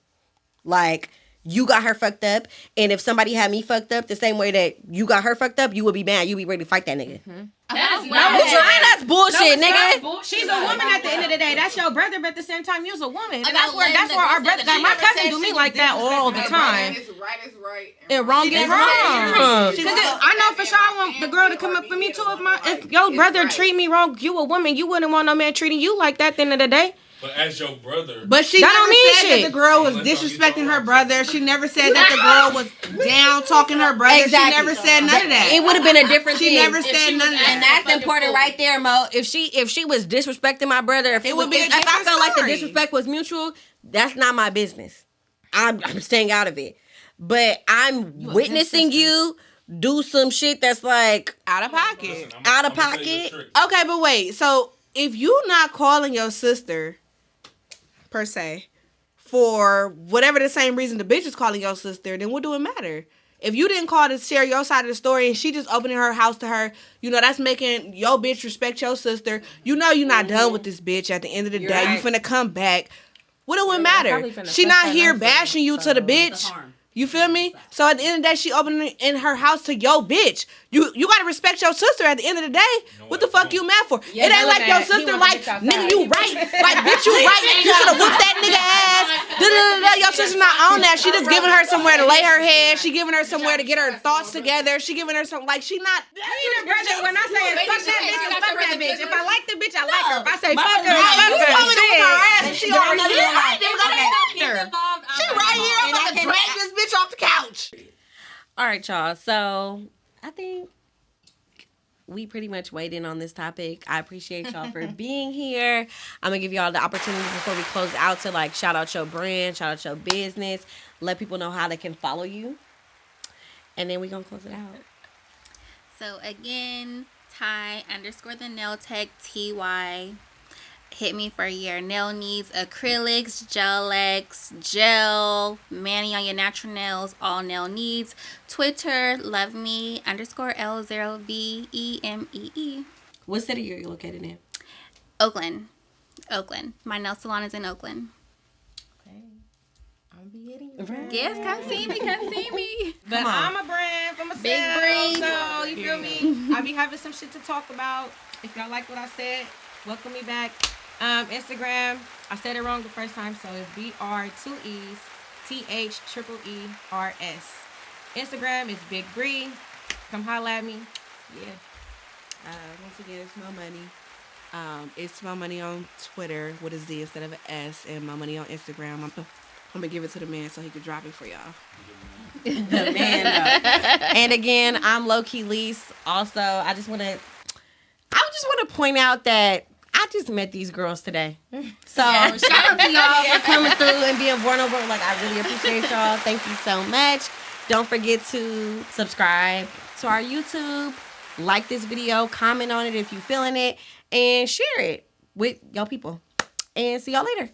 Like, you got her fucked up. And if somebody had me fucked up the same way that you got her fucked up, you would be mad. You'd be ready to fight that nigga. That's bullshit, nigga. She's a woman at the end of the day. That's your brother, but at the same time, you're a woman. And that's where our brother, like, my cousin do me like that all the time. It's right is right. And wrong is wrong. Because I know for sure I want the girl to come up for me too. If your brother treat me wrong, you a woman, you wouldn't want no man treating you like that at the end of the day. But as your brother... But she never said that the girl was disrespecting her brother. She never said that the girl was down talking her brother. Exactly. She never said none of that. It would have been a different thing. She never said none of that. And that's important right there, Mo. If she was disrespecting my brother, if I felt like the disrespect was mutual, that's not my business. I'm staying out of it. But I'm witnessing you do some shit that's like... Out of pocket. Listen, out of pocket. Okay, but wait. So if you not calling your sister... per se, for whatever the same reason the bitch is calling your sister, then what do it matter? If you didn't call to share your side of the story and she just opening her house to her, that's making your bitch respect your sister. You're not done with this bitch at the end of the day. Right. You finna come back. What do it matter? She not here bashing you to the bitch. You feel me? So at the end of the day, she opening in her house to your bitch. You gotta respect your sister at the end of the day. What the fuck you mad for? Yeah, it ain't like your sister like, nigga, you right. Like, bitch, you right. You should have whooped that nigga ass. Your sister not on that. She just giving her somewhere to lay her head. She giving her somewhere to get her thoughts together. She giving her something like she not. Bridget, when I say fuck that bitch, it's fuck that bitch. If I like the bitch, I like her. If I say fuck her, You fuck her. want me to whoop her ass and Shit. she already here. I Okay. didn't even go to She right here. I'm about to drag this bitch off the couch. All right, y'all. So I think we pretty much weighed in on this topic. I appreciate y'all for being here. I'm gonna give y'all the opportunity before we close out to like shout out your brand, shout out your business, let people know how they can follow you, and then we gonna close it out. So again, Ty_the nail tech TY. Hit me for your nail needs, acrylics, gel, mani on your natural nails, all nail needs. Twitter, love me _L0VEMEE. What city are you located in? Oakland. My nail salon is in Oakland. I'm be hitting you. Right. Yes, come see me. But I'm a brand for myself. Big brand. So, you feel me? I be having some shit to talk about. If y'all like what I said, welcome me back. Instagram, I said it wrong the first time, so it's BR2ESTHEERS. Instagram is Big Bree. Come holla at me. Yeah. Once again, it's Mo Money. It's Mo Money on Twitter with a Z instead of an S, and Mo Money on Instagram. I'm gonna give it to the man so he could drop it for y'all. The man. And again, I'm Low Key Lise. Also, I just want to point out that I just met these girls today. So shout out to y'all for coming through and being vulnerable. Like, I really appreciate y'all. Thank you so much. Don't forget to subscribe to our YouTube. Like this video. Comment on it if you're feeling it. And share it with y'all people. And see y'all later.